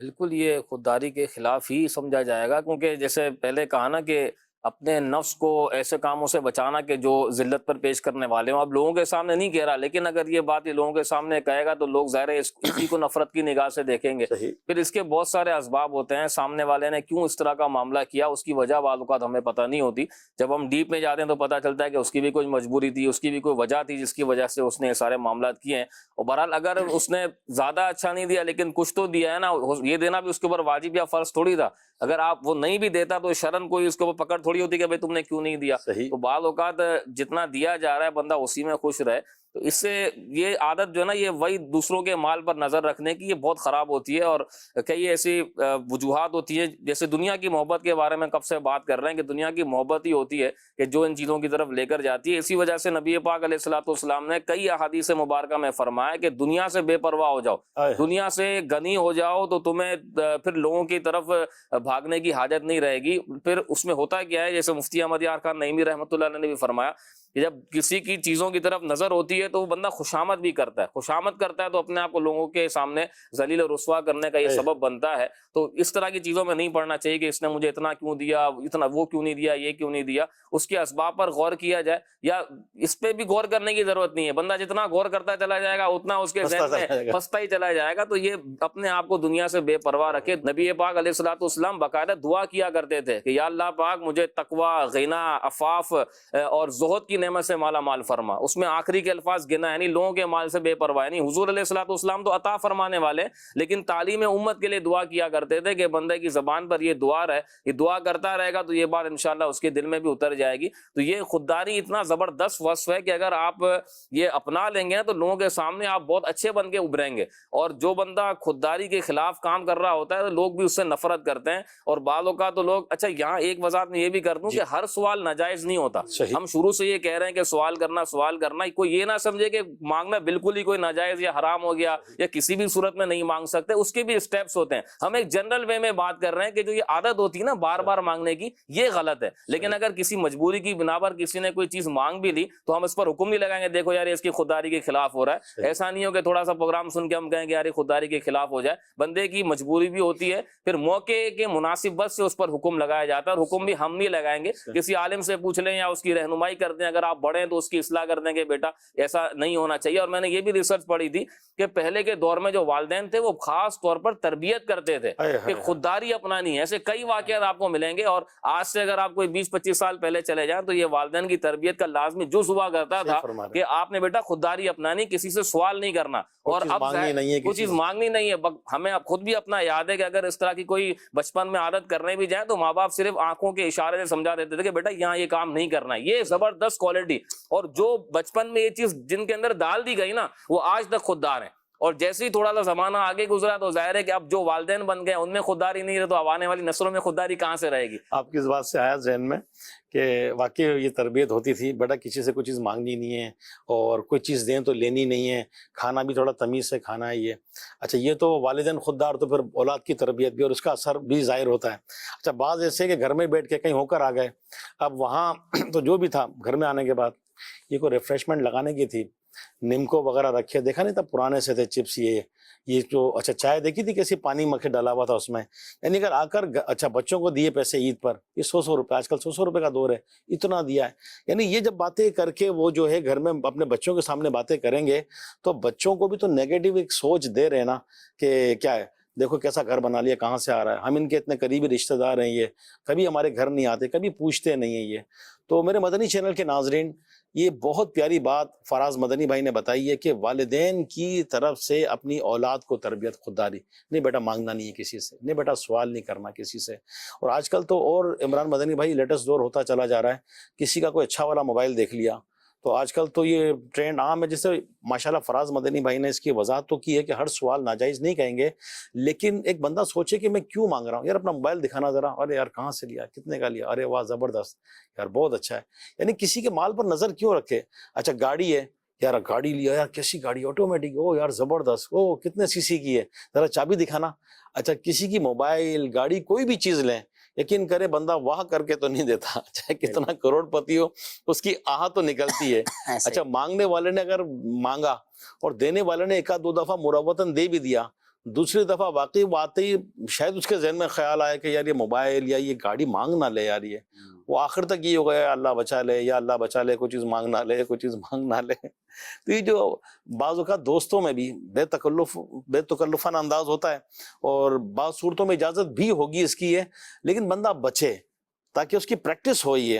S1: بالکل یہ خودداری کے خلاف ہی سمجھا جائے گا، کیونکہ جیسے پہلے کہا نا کہ اپنے نفس کو ایسے کاموں سے بچانا کہ جو ذلت پر پیش کرنے والے ہوں۔ اب لوگوں کے سامنے نہیں کہہ رہا، لیکن اگر یہ بات یہ لوگوں کے سامنے کہے گا تو لوگ ظاہر ہے اسی کو نفرت کی نگاہ سے دیکھیں گے۔
S2: صحیح۔
S1: پھر اس کے بہت سارے اسباب ہوتے ہیں، سامنے والے نے کیوں اس طرح کا معاملہ کیا، اس کی وجہ بعض اوقات ہمیں پتہ نہیں ہوتی۔ جب ہم ڈیپ میں جاتے ہیں تو پتہ چلتا ہے کہ اس کی بھی کوئی مجبوری تھی، اس کی بھی کوئی وجہ تھی جس کی وجہ سے اس نے یہ سارے معاملات کیے ہیں۔ اور بہرحال اگر اس نے زیادہ اچھا نہیں دیا لیکن کچھ تو دیا ہے نا، یہ دینا بھی اس کے اوپر واجب یا فرض تھوڑی تھا۔ اگر آپ وہ نہیں بھی دیتا تو شرن کوئی اس کے اوپر پکڑ تھوڑی ہوتی کہ بھائی تم نے کیوں نہیں دیا۔
S2: صحیح۔
S1: تو بعض اوقات جتنا دیا جا رہا ہے بندہ اسی میں خوش رہے، تو اس سے یہ عادت جو ہے نا، یہ وہی دوسروں کے مال پر نظر رکھنے کی، یہ بہت خراب ہوتی ہے۔ اور کئی ایسی وجوہات ہوتی ہیں، جیسے دنیا کی محبت کے بارے میں کب سے بات کر رہے ہیں کہ دنیا کی محبت ہی ہوتی ہے کہ جو ان چیزوں کی طرف لے کر جاتی ہے۔ اسی وجہ سے نبی پاک علیہ الصلوۃ والسلام نے کئی احادیث مبارکہ میں فرمایا کہ دنیا سے بے پرواہ ہو جاؤ، دنیا سے غنی ہو جاؤ تو تمہیں پھر لوگوں کی طرف بھاگنے کی حاجت نہیں رہے گی۔ پھر اس میں ہوتا کیا ہے، جیسے مفتی احمد یار خان نعیمی رحمۃ اللہ علیہ نے بھی فرمایا کہ جب کسی کی چیزوں کی طرف نظر ہوتی ہے تو وہ بندہ خوشامد بھی کرتا ہے، خوشامد کرتا ہے تو اپنے آپ کو لوگوں کے سامنے ذلیل و رسوا کرنے کا یہ سبب بنتا ہے۔ تو اس طرح کی چیزوں میں نہیں پڑنا چاہیے کہ اس نے مجھے اتنا کیوں دیا، اتنا وہ کیوں نہیں دیا، یہ کیوں نہیں دیا۔ اس کے اسباب پر غور کیا جائے، یا اس پہ بھی غور کرنے کی ضرورت نہیں ہے، بندہ جتنا غور کرتا چلا جائے گا اتنا اس کے ذہن میں پھنستا ہی چلا جائے گا۔ تو یہ اپنے آپ کو دنیا سے بے پرواہ رکھے۔ نبی پاک علیہ الصلوۃ والسلام باقاعدہ دعا کیا کرتے تھے کہ یا اللہ پاک مجھے تقوی، غنا، عفاف اور زہد کی نعمت سے مالا مال فرما۔ اس میں آخری کے الفاظ گنا، یعنی لوگوں کے مال سے بے پرواہ، یعنی حضور علیہ الصلوۃ والسلام تو عطا فرمانے والے، لیکن تعلیم امت کے لیے دعا کیا کرتے تھے کہ بندے کی زبان پر یہ دعا رہے، یہ دعا کرتا رہے گا تو یہ بات انشاءاللہ اس کے دل میں بھی اتر جائے گی۔ تو یہ خودداری اتنا زبردست وصف ہے کہ اگر آپ یہ اپنا لیں گے نا تو لوگوں کے سامنے آپ بہت اچھے بن کے ابھریں گے۔ اور جو بندہ خودداری کے خلاف کام کر رہا ہوتا ہے تو لوگ بھی اس سے نفرت کرتے ہیں۔ اور بعض اوقات تو لوگ، اچھا یہاں ایک وضاحت میں یہ بھی کر دوں کہ ہر سوال ناجائز نہیں ہوتا۔ ہم شروع سے یہ کہہ رہے ہیں کہ سوال کرنا کوئی یہ نہ سمجھے کہ مانگنا بالکل ہی کوئی ناجائز یا حرام ہو گیا یا کسی بھی صورت میں نہیں مانگ سکتے، اس کے بھی اسٹیپس ہوتے ہیں۔ ہم ایک جنرل وے میں بات کر رہے ہیں کہ جو یہ عادت ہوتی ہے نا بار بار مانگنے کی، یہ غلط ہے۔ لیکن اگر کسی مجبوری کی بنا پر کسی نے کوئی چیز مانگ بھی لی تو ہم اس پر حکم نہیں لگائیں گے دیکھو یار اس کی خودداری کے خلاف ہو رہا ہے۔ ایسا نہیں ہو کہ تھوڑا سا پروگرام سن کے ہم کہیں گے یار خودداری کے خلاف ہو جائے۔ بندے کی مجبوری بھی ہوتی ہے، پھر موقع کے مناسبت سے اس پر حکم لگایا جاتا ہے، اور حکم بھی ہم نہیں لگائیں گے، کسی عالم سے پوچھ لیں یا اس کی رہنمائی کر دیں، اگر آپ بڑے ہیں تو اس کی اصلاح کر دیں کہ بیٹا ایسا نہیں ہونا چاہیے۔ اور میں نے یہ بھی ریسرچ پڑھی تھی کہ پہلے کے دور میں جو والدین تھے وہ خاص طور پر تربیت کرتے تھے کہ خودداری اپنانی ہے۔ ایسے کئی واقعات آپ کو ملیں گے، اور آج سے اگر آپ کوئی 20-25 سال پہلے چلے جائیں تو یہ والدین کی تربیت کا لازمی جز ہوا کرتا تھا کہ آپ نے بیٹا خودداری اپنانی، کسی سے سوال نہیں کرنا، اور اب کچھ چیز مانگنی نہیں ہے۔ ہمیں اب خود بھی اپنا یاد ہے کہ اگر اس طرح کی کوئی بچپن میں عادت کرنے بھی جائیں تو ماں باپ صرف آنکھوں کے اشارے سے سمجھا دیتے تھے کہ بیٹا یہاں یہ کام نہیں کرنا ہے۔ یہ زبردست کوالٹی، اور جو بچپن میں یہ چیز جن کے اندر ڈال دی گئی نا وہ آج تک خوددار ہیں۔ اور جیسے ہی تھوڑا سا زمانہ آگے گزرا تو ظاہر ہے کہ اب جو والدین بن گئے ان میں خودداری نہیں رہے تو اب آنے والی نسلوں میں خودداری کہاں سے رہے گی؟
S2: آپ کی اس بات سے آیا ذہن میں کہ واقعی یہ تربیت ہوتی تھی، بیٹا کسی سے کوئی چیز مانگنی نہیں ہے، اور کوئی چیز دیں تو لینی نہیں ہے، کھانا بھی تھوڑا تمیز سے کھانا ہے۔ یہ اچھا یہ تو والدین خوددار، تو پھر اولاد کی تربیت بھی اور اس کا اثر بھی ظاہر ہوتا ہے۔ اچھا بعض ایسے کہ گھر میں بیٹھ کے کہیں ہو کر آ گئے، اب وہاں تو جو بھی تھا گھر میں آنے کے بعد یہ کوئی ریفریشمنٹ لگانے کی تھی، نمکو وغیرہ رکھے، دیکھا نہیں تھا پرانے سے تھے چپس، یہ جو اچھا چائے دیکھی تھی کیسی پانی مکھے ڈالا ہوا تھا اس میں، یعنی اگر آ کر اچھا بچوں کو دیے پیسے عید پر، یہ 100 روپے، آج کل 100 روپے کا دور ہے، اتنا دیا ہے۔ یعنی یہ جب باتیں کر کے وہ جو ہے گھر میں اپنے بچوں کے سامنے باتیں کریں گے تو بچوں کو بھی تو نیگیٹو ایک سوچ دے رہے نا کہ کیا ہے دیکھو کیسا گھر بنا لیا, کہاں سے آ رہا ہے, ہم ان کے اتنے قریبی رشتہ دار ہیں, یہ کبھی ہمارے گھر نہیں آتے, کبھی پوچھتے نہیں ہیں یہ. تو میرے مدنی چینل کے ناظرین, یہ بہت پیاری بات فراز مدنی بھائی نے بتائی ہے کہ والدین کی طرف سے اپنی اولاد کو تربیت خودداری, نہیں بیٹا مانگنا نہیں ہے کسی سے, نہیں بیٹا سوال نہیں کرنا کسی سے. اور آج کل تو اور عمران مدنی بھائی لیٹسٹ دور ہوتا چلا جا رہا ہے, کسی کا کوئی اچھا والا موبائل دیکھ لیا تو آج کل تو یہ ٹرینڈ عام ہے. جیسے ماشاءاللہ فراز مدنی بھائی نے اس کی وضاحت تو کی ہے کہ ہر سوال ناجائز نہیں کہیں گے, لیکن ایک بندہ سوچے کہ میں کیوں مانگ رہا ہوں, یار اپنا موبائل دکھانا ذرا, ارے یار کہاں سے لیا, کتنے کا لیا, ارے واہ زبردست یار بہت اچھا ہے. یعنی کسی کے مال پر نظر کیوں رکھے. اچھا گاڑی ہے, یار گاڑی لیا, یار کیسی گاڑی, آٹومیٹک, او یار زبردست, او کتنے سی سی کی ہے, ذرا چابی دکھانا. اچھا کسی کی موبائل, گاڑی, کوئی بھی چیز لیں, یقین کرے بندہ واہ کر کے تو نہیں دیتا, چاہے کتنا کروڑ پتی ہو, اس کی آہ تو نکلتی ہے. اچھا مانگنے والے نے اگر مانگا اور دینے والے نے ایک آدھ دو دفعہ مروتاً دے بھی دیا, دوسری دفعہ واقعی شاید اس کے ذہن میں خیال آیا کہ یار یہ موبائل یا یہ گاڑی مانگ نہ لے یار, یہ وہ آخر تک یہ ہو گیا اللہ بچا لے, یا اللہ بچا لے, کوئی چیز مانگ نہ لے, کوئی چیز مانگ نہ لے. تو یہ جو بعض اوقات دوستوں میں بھی بے تکلفانہ انداز ہوتا ہے, اور بعض صورتوں میں اجازت بھی ہوگی اس کی ہے, لیکن بندہ بچے تاکہ اس کی پریکٹس ہو. یہ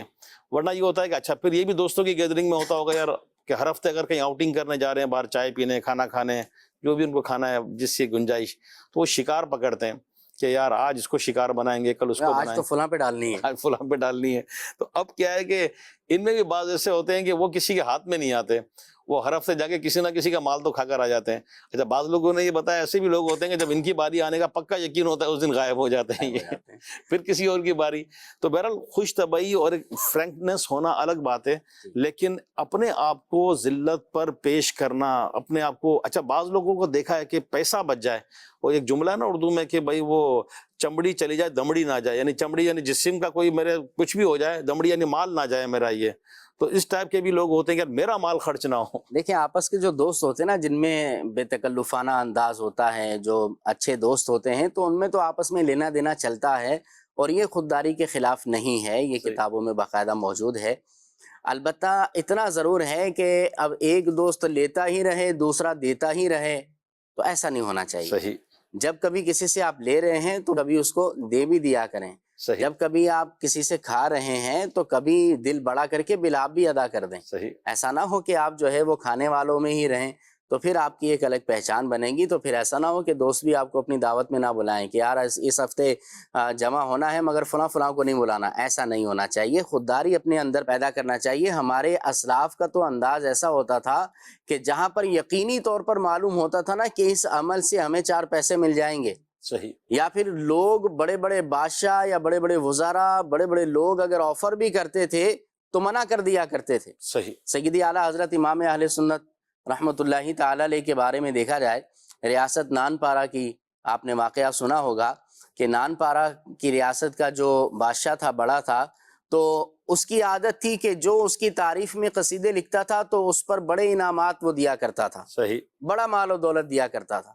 S2: ورنہ یہ ہوتا ہے کہ اچھا پھر یہ بھی دوستوں کی گیدرنگ میں ہوتا ہوگا یار کہ ہر ہفتے اگر کہیں آؤٹنگ کرنے جا رہے ہیں, باہر چائے پینے, کھانا کھانے, جو بھی ان کو کھانا ہے جس سے گنجائش, تو وہ شکار پکڑتے ہیں کہ یار آج اس کو شکار بنائیں گے, کل اس کو بنائیں گے,
S3: آج تو فلاں پہ ڈالنی ہے,
S2: آج فلاں پہ ڈالنی ہے. تو اب کیا ہے کہ ان میں بھی بعض ایسے ہوتے ہیں کہ وہ کسی کے ہاتھ میں نہیں آتے, وہ ہر ہفتے جا کے کسی نہ کسی کا مال تو کھا کر آ جاتے ہیں. اچھا بعض لوگوں نے یہ بتایا ایسے بھی لوگ ہوتے ہیں کہ جب ان کی باری آنے کا پکا یقین ہوتا ہے اس دن غائب ہو جاتے ہیں یہ, پھر کسی اور کی باری. تو بہرحال خوش طبعی اور ایک فرینکنس ہونا الگ بات ہے, لیکن اپنے آپ کو ذلت پر پیش کرنا, اپنے آپ کو, اچھا بعض لوگوں کو دیکھا ہے کہ پیسہ بچ جائے, وہ ایک جملہ ہے نا اردو میں کہ بھائی وہ چمڑی چلی جائے دمڑی نہ جائے, یعنی چمڑی یعنی جسم کا کوئی میرے کچھ بھی ہو جائے, دمڑی یعنی مال نہ جائے میرا. یہ تو اس ٹائپ کے بھی لوگ ہوتے ہیں کہ میرا مال خرچ نہ ہو.
S3: دیکھیں آپس کے جو دوست ہوتے ہیں نا, جن میں بے تکلفانہ انداز ہوتا ہے, جو اچھے دوست ہوتے ہیں, تو ان میں تو آپس میں لینا دینا چلتا ہے, اور یہ خودداری کے خلاف نہیں ہے, یہ کتابوں میں باقاعدہ موجود ہے. البتہ اتنا ضرور ہے کہ اب ایک دوست لیتا ہی رہے, دوسرا دیتا ہی رہے, تو ایسا نہیں ہونا چاہیے.
S2: صحیح.
S3: جب کبھی کسی سے آپ لے رہے ہیں تو کبھی اس کو دے بھی دیا کریں.
S2: صحیح.
S3: جب کبھی آپ کسی سے کھا رہے ہیں تو کبھی دل بڑا کر کے بل آپ بھی ادا کر دیں.
S2: صحیح.
S3: ایسا نہ ہو کہ آپ جو ہے وہ کھانے والوں میں ہی رہیں, تو پھر آپ کی ایک الگ پہچان بنے گی. تو پھر ایسا نہ ہو کہ دوست بھی آپ کو اپنی دعوت میں نہ بلائیں کہ یار اس ہفتے جمع ہونا ہے مگر فلاں فلاں کو نہیں بلانا. ایسا نہیں ہونا چاہیے. خودداری اپنے اندر پیدا کرنا چاہیے. ہمارے اسلاف کا تو انداز ایسا ہوتا تھا کہ جہاں پر یقینی طور پر معلوم ہوتا تھا نا کہ اس عمل سے ہمیں 4 پیسے مل جائیں گے,
S2: صحیح,
S3: یا پھر لوگ بڑے بڑے بادشاہ یا بڑے بڑے وزراء, بڑے بڑے لوگ اگر آفر بھی کرتے تھے تو منع کر دیا کرتے تھے.
S2: صحیح.
S3: سیدی اعلیٰ حضرت امام اہل سنت رحمۃ اللہ تعالی علیہ کے بارے میں دیکھا جائے, ریاست نان پارا کی آپ نے واقعہ سنا ہوگا کہ نان پارا کی ریاست کا جو بادشاہ تھا, بڑا تھا, تو اس کی عادت تھی کہ جو اس کی تعریف میں قصیدے لکھتا تھا تو اس پر بڑے انعامات وہ دیا کرتا تھا.
S2: صحیح.
S3: بڑا مال و دولت دیا کرتا تھا.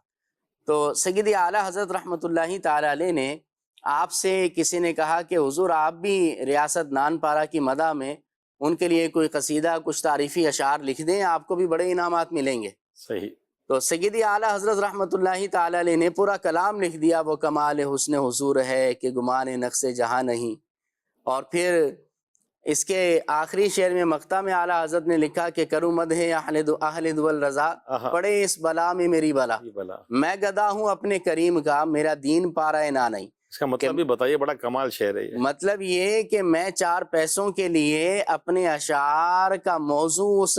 S3: تو سیدی اعلیٰ حضرت رحمۃ اللہ تعالی علیہ نے آپ سے کسی نے کہا کہ حضور آپ بھی ریاست نان پارا کی مدح میں ان کے لیے کوئی قصیدہ, کچھ تعریفی اشعار لکھ دیں, آپ کو بھی بڑے انعامات ملیں گے.
S2: صحیح.
S3: تو سیدی اعلیٰ حضرت رحمۃ اللہ تعالی علیہ نے پورا کلام لکھ دیا, وہ کمال حسن حضور ہے کہ گمان نقص جہاں نہیں. اور پھر اس کے آخری شعر میں مقطع میں اعلیٰ حضرت نے لکھا کہ کروں مدح اہل دول رضا, پڑے اس بلا میں میری بلا, میں گدا ہوں اپنے کریم کا, میرا دین پارا نہ نہیں.
S2: اس کا مطلب بھی بتائیے, بڑا کمال شعر ہے یہ.
S3: مطلب یہ کہ میں 4 پیسوں کے لیے اپنے اشعار کا موضوع اس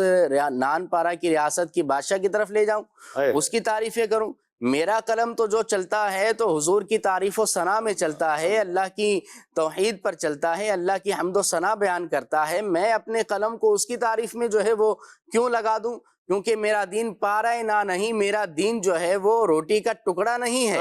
S3: نان پارا کی ریاست کی بادشاہ کی طرف لے جاؤں, اس کی تعریفیں کروں. میرا قلم تو جو چلتا ہے تو حضور کی تعریف و ثنا میں چلتا ہے, اللہ کی توحید پر چلتا ہے, اللہ کی حمد و ثنا بیان کرتا ہے. میں اپنے قلم کو اس کی تعریف میں جو ہے وہ کیوں لگا دوں؟ کیونکہ میرا دین پارا نہ نہیں, میرا دین جو ہے وہ روٹی کا ٹکڑا نہیں ہے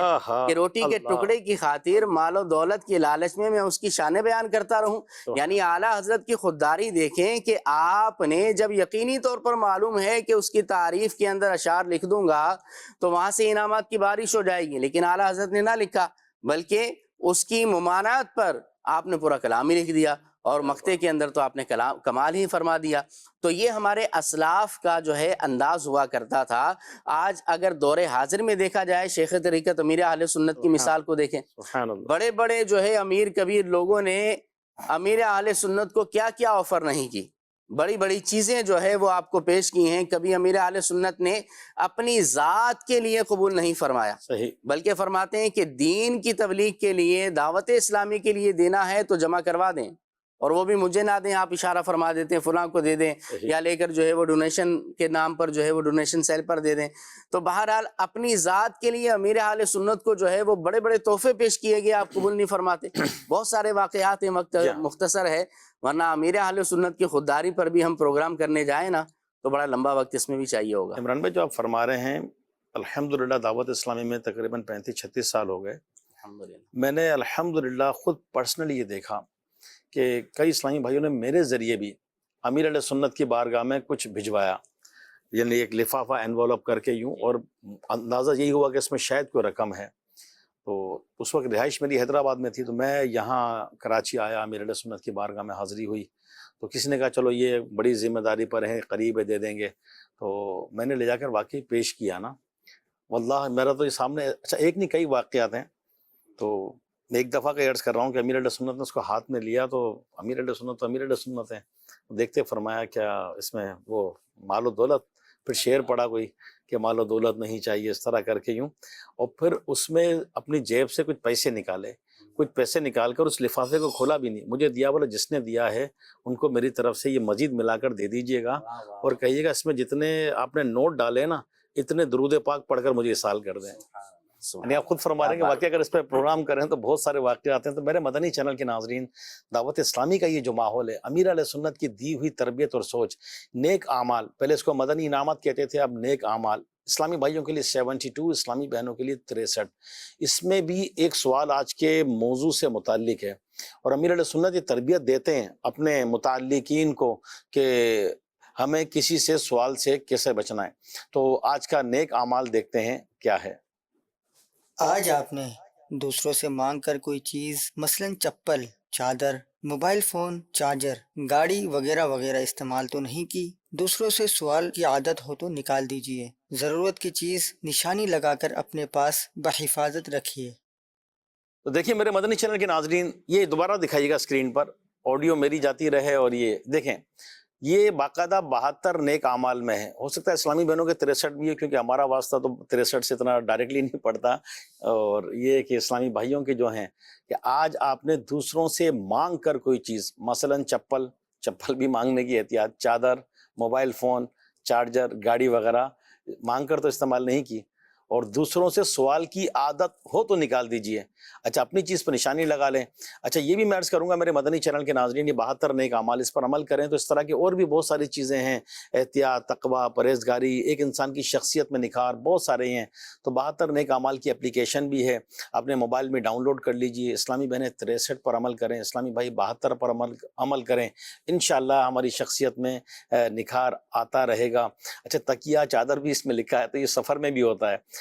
S3: کہ روٹی کے ٹکڑے کی خاطر مال و دولت کی لالچ میں اس کی شانیں بیان کرتا رہوں. یعنی اعلیٰ حضرت کی خودداری دیکھیں کہ آپ نے جب یقینی طور پر معلوم ہے کہ اس کی تعریف کے اندر اشعار لکھ دوں گا تو وہاں سے انعامات کی بارش ہو جائے گی, لیکن اعلیٰ حضرت نے نہ لکھا, بلکہ اس کی ممانعت پر آپ نے پورا کلام ہی لکھ دیا، اور مقطع کے اندر تو آپ نے کمال ہی فرما دیا۔ تو یہ ہمارے اسلاف کا جو ہے انداز ہوا کرتا تھا۔ آج اگر دور حاضر میں دیکھا جائے، شیخ طریقت امیر اہل سنت کی مثال کو دیکھیں،
S2: سبحان اللہ۔
S3: بڑے بڑے جو ہے امیر کبیر لوگوں نے امیر اہل سنت کو کیا کیا آفر نہیں کی، بڑی بڑی چیزیں جو ہے وہ آپ کو پیش کی ہیں۔ کبھی امیر اہل سنت نے اپنی ذات کے لیے قبول نہیں فرمایا،
S2: صحیح۔
S3: بلکہ فرماتے ہیں کہ دین کی تبلیغ کے لیے، دعوت اسلامی کے لیے دینا ہے تو جمع کروا دیں، اور وہ بھی مجھے نہ دیں، آپ اشارہ فرما دیتے ہیں فلاں کو دے دیں، یا لے کر جو ہے وہ ڈونیشن کے نام پر جو ہے وہ ڈونیشن سیل پر دے دیں۔ تو بہرحال اپنی ذات کے لیے امیر اہل سنت کو جو ہے وہ بڑے بڑے تحفے پیش کیے گئے، آپ قبول نہیں فرماتے۔ بہت سارے واقعات ہیں، وقت مختصر ہے، ورنہ امیر اہل سنت کی خودداری پر بھی ہم پروگرام کرنے جائیں نا تو بڑا لمبا وقت اس میں بھی چاہیے ہوگا۔
S2: عمران بھائی، جو آپ فرما رہے ہیں، الحمدللہ دعوت اسلامی میں تقریباً 35-36 سال ہو گئے۔
S3: الحمدللہ
S2: میں نے الحمدللہ خود پرسنلی یہ دیکھا کہ کئی اسلامی بھائیوں نے میرے ذریعے بھی امیر علیہ سنت کی بارگاہ میں کچھ بھجوایا، یعنی ایک لفافہ انویلپ کر کے یوں، اور اندازہ یہی ہوا کہ اس میں شاید کوئی رقم ہے۔ تو اس وقت رہائش میری حیدرآباد میں تھی، تو میں یہاں کراچی آیا، امیر علیہ سنت کی بارگاہ میں حاضری ہوئی، تو کسی نے کہا چلو یہ بڑی ذمہ داری پر ہے، قریب ہے، دے دیں گے۔ تو میں نے لے جا کر واقعی پیش کیا نا، واللہ میرا تو یہ سامنے، اچھا ایک نہیں کئی واقعات ہیں۔ تو میں ایک دفعہ کا عرض کر رہا ہوں کہ امیر علیہ سنت نے اس کو ہاتھ میں لیا، تو امیر علیہ سنت تو امیر علیہ سنت ہے، دیکھتے فرمایا کیا اس میں وہ مال و دولت، پھر شعر پڑا کوئی کہ مال و دولت نہیں چاہیے، اس طرح کر کے یوں، اور پھر اس میں اپنی جیب سے کچھ پیسے نکالے، کچھ پیسے نکال کر اس لفافے کو کھولا بھی نہیں، مجھے دیا، بولا جس نے دیا ہے ان کو میری طرف سے یہ مزید ملا کر دے دیجئے گا، اور کہیے گا اس میں جتنے آپ نے نوٹ ڈالے نا، اتنے درود پاک پڑھ کر مجھے اصال کر دیں۔ یعنی آپ خود فرما رہے ہیں کہ واقعی اگر اس پہ پروگرام کریں تو بہت سارے واقعات ہیں۔ تو میرے مدنی چینل کے ناظرین، دعوت اسلامی کا یہ جو ماحول ہے، امیر علیہ سنت کی دی ہوئی تربیت اور سوچ، نیک اعمال، پہلے اس کو مدنی انعامات کہتے تھے، اب نیک اعمال، اسلامی بھائیوں کے لیے 72، اسلامی بہنوں کے لیے 63۔ اس میں بھی ایک سوال آج کے موضوع سے متعلق ہے، اور امیر علیہ سنت یہ تربیت دیتے ہیں اپنے متعلقین کو کہ ہمیں کسی سے سوال سے کیسے بچنا ہے۔ تو آج کا نیک اعمال دیکھتے ہیں کیا ہے۔
S4: آج آپ نے دوسروں سے مانگ کر کوئی چیز، مثلا چپل، چادر، موبائل فون، چارجر، گاڑی وغیرہ وغیرہ استعمال تو نہیں کی؟ دوسروں سے سوال کی عادت ہو تو نکال دیجئے، ضرورت کی چیز نشانی لگا کر اپنے پاس بحفاظت رکھیے۔
S2: تو دیکھیے میرے مدنی چینل کے ناظرین، یہ دوبارہ دکھائیے گا اسکرین پر، آڈیو میری جاتی رہے، اور یہ دیکھیں، یہ باقاعدہ 72 نیک اعمال میں ہے۔ ہو سکتا ہے اسلامی بہنوں کے 63 بھی ہے، کیونکہ ہمارا واسطہ تو 63 سے اتنا ڈائریکٹلی نہیں پڑتا، اور یہ کہ اسلامی بھائیوں کے جو ہیں کہ آج آپ نے دوسروں سے مانگ کر کوئی چیز، مثلا چپل بھی مانگنے کی احتیاط، چادر، موبائل فون، چارجر، گاڑی وغیرہ مانگ کر تو استعمال نہیں کی، اور دوسروں سے سوال کی عادت ہو تو نکال دیجئے۔ اچھا اپنی چیز پر نشانی لگا لیں۔ اچھا یہ بھی میں عرض کروں گا میرے مدنی چینل کے ناظرین، یہ 72 نیک اعمال، اس پر عمل کریں تو اس طرح کی اور بھی بہت ساری چیزیں ہیں، احتیاط، تقویٰ، پرہیزگاری، ایک انسان کی شخصیت میں نکھار، بہت سارے ہیں۔ تو 72 نیک اعمال کی اپلیکیشن بھی ہے، اپنے موبائل میں ڈاؤن لوڈ کر لیجئے۔ اسلامی بہنیں 63 پر عمل کریں، اسلامی بھائی 72 پر عمل کریں، انشاءاللہ ہماری شخصیت میں نکھار آتا رہے گا۔ اچھا تکیہ، چادر بھی اس میں لکھا ہے، تو یہ سفر میں بھی ہوتا ہے۔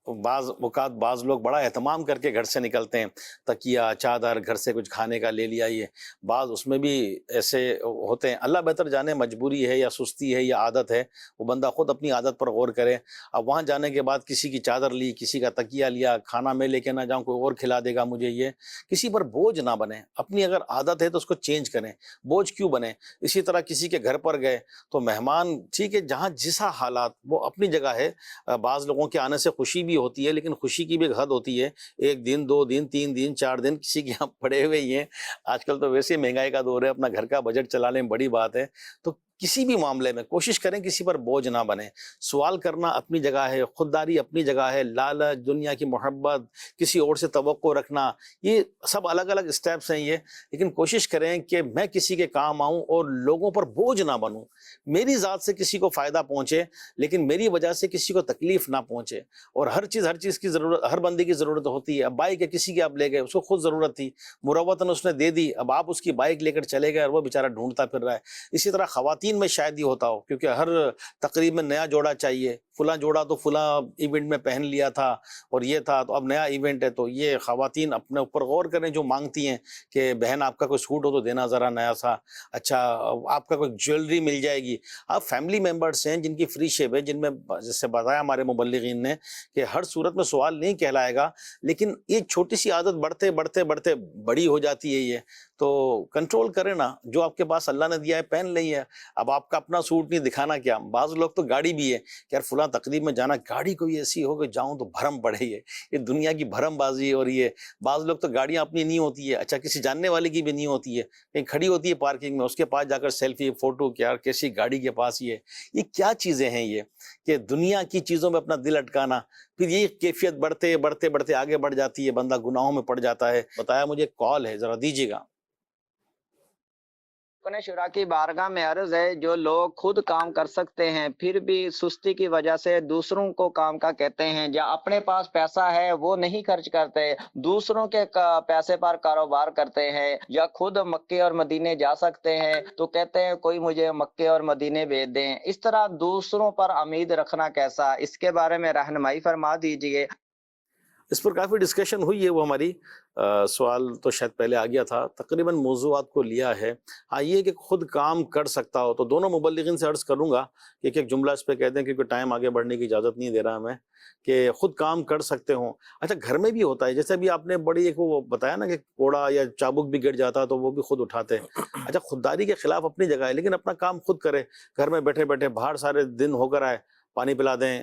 S2: بعض اوقات بعض لوگ بڑا اہتمام کر کے گھر سے نکلتے ہیں، تکیہ، چادر، گھر سے کچھ کھانے کا لے لیا، یہ بعض اس میں بھی ایسے ہوتے ہیں۔ اللہ بہتر جانے مجبوری ہے یا سستی ہے یا عادت ہے، وہ بندہ خود اپنی عادت پر غور کرے۔ اب وہاں جانے کے بعد کسی کی چادر لی، کسی کا تکیہ لیا، کھانا میں لے کے نہ جاؤں، کوئی اور کھلا دے گا مجھے، یہ کسی پر بوجھ نہ بنے۔ اپنی اگر عادت ہے تو اس کو چینج کریں، بوجھ کیوں بنے۔ اسی طرح کسی کے گھر پر گئے تو مہمان، ٹھیک ہے، جہاں جسا حالات وہ اپنی جگہ ہے، بعض لوگوں کے آنے سے خوشی بھی ہوتی ہے، لیکن خوشی کی بھی ایک حد ہوتی ہے، 1 دن 2 دن 3 دن 4 دن کسی کے یہاں پڑے ہوئے ہی ہیں۔ آج کل تو ویسے مہنگائی کا دور ہے، اپنا گھر کا بجٹ چلا لیں بڑی بات ہے۔ تو کسی بھی معاملے میں کوشش کریں کسی پر بوجھ نہ بنے۔ سوال کرنا اپنی جگہ ہے، خودداری اپنی جگہ ہے، لالچ، دنیا کی محبت، کسی اور سے توقع رکھنا، یہ سب الگ الگ سٹیپس ہیں یہ، لیکن کوشش کریں کہ میں کسی کے کام آؤں اور لوگوں پر بوجھ نہ بنوں، میری ذات سے کسی کو فائدہ پہنچے لیکن میری وجہ سے کسی کو تکلیف نہ پہنچے۔ اور ہر چیز کی ضرورت، ہر بندے کی ضرورت ہوتی ہے۔ اب بائک ہے، کسی کی آپ لے گئے، اس کو خود ضرورت تھی، مروتاً اس نے دے دی، اب آپ اس کی بائک لے کر چلے گئے اور وہ بیچارہ ڈھونڈتا پھر رہا ہے۔ اسی طرح خواتین خواتین میں شاید یہ ہوتا ہو، کیونکہ ہر تقریب میں نیا جوڑا چاہیے، فلاں جوڑا تو فلاں ایونٹ میں پہن لیا تھا اور یہ تھا، تو اب نیا ایونٹ ہے، تو یہ خواتین اپنے اوپر غور کریں جو مانگتی ہیں کہ بہن آپ کا کوئی سوٹ ہو تو دینا ذرا نیا سا، اچھا آپ کا کوئی جیولری مل جائے گی. آپ فیملی ممبرس ہیں جن کی فری شپ ہے، جن میں جیسے بتایا ہمارے مبلغین نے کہ ہر صورت میں سوال نہیں کہلائے گا، لیکن یہ چھوٹی سی عادت بڑھتے بڑھتے بڑھتے بڑی ہو جاتی ہے. یہ تو کنٹرول کریں نا، جو آپ کے پاس اللہ نے دیا ہے پہن لیں. اب آپ کا اپنا سوٹ نہیں دکھانا کیا. بعض لوگ تو گاڑی بھی ہے کہ یار فلاں تقریب میں جانا، گاڑی کوئی ایسی ہو کہ جاؤں تو بھرم پڑے. یہ دنیا کی بھرم بازی. اور یہ بعض لوگ تو گاڑیاں اپنی نہیں ہوتی ہے، اچھا کسی جاننے والے کی بھی نہیں ہوتی ہے، کہیں کھڑی ہوتی ہے پارکنگ میں، اس کے پاس جا کر سیلفی فوٹو، کیا کیسی گاڑی کے پاس. یہ کیا چیزیں ہیں یہ کہ دنیا کی چیزوں میں اپنا دل اٹکانا، پھر یہ کیفیت بڑھتے بڑھتے بڑھتے آگے بڑھ جاتی ہے، بندہ گناہوں میں پڑ جاتا ہے. بتایا مجھے کال ہے، ذرا دیجیے گا.
S5: رکن شورا کی بارگاہ میں عرض ہے، جو لوگ خود کام کر سکتے ہیں پھر بھی سستی کی وجہ سے دوسروں کو کام کا کہتے ہیں، یا اپنے پاس پیسہ ہے وہ نہیں خرچ کرتے، دوسروں کے پیسے پر کاروبار کرتے ہیں، یا خود مکے اور مدینے جا سکتے ہیں تو کہتے ہیں کوئی مجھے مکے اور مدینے بھیج دیں. اس طرح دوسروں پر امید رکھنا کیسا، اس کے بارے میں رہنمائی فرما دیجیے.
S2: اس پر کافی ڈسکشن ہوئی ہے. وہ ہماری سوال تو شاید پہلے آ گیا تھا، تقریباً موضوعات کو لیا ہے. ہاں یہ کہ خود کام کر سکتا ہو، تو دونوں مبلغین سے عرض کروں گا کہ ایک جملہ اس پہ کہتے ہیں کیونکہ ٹائم آگے بڑھنے کی اجازت نہیں دے رہا میں، کہ خود کام کر سکتے ہوں. اچھا گھر میں بھی ہوتا ہے، جیسے بھی آپ نے بڑی ایک وہ بتایا نا کہ کوڑا یا چابک بھی گر جاتا تو وہ بھی خود اٹھاتے. اچھا خودداری کے خلاف اپنی جگہ ہے، لیکن اپنا کام خود کرے. گھر میں بیٹھے بیٹھے باہر سارے دن ہو کر آئے، پانی پلا دیں،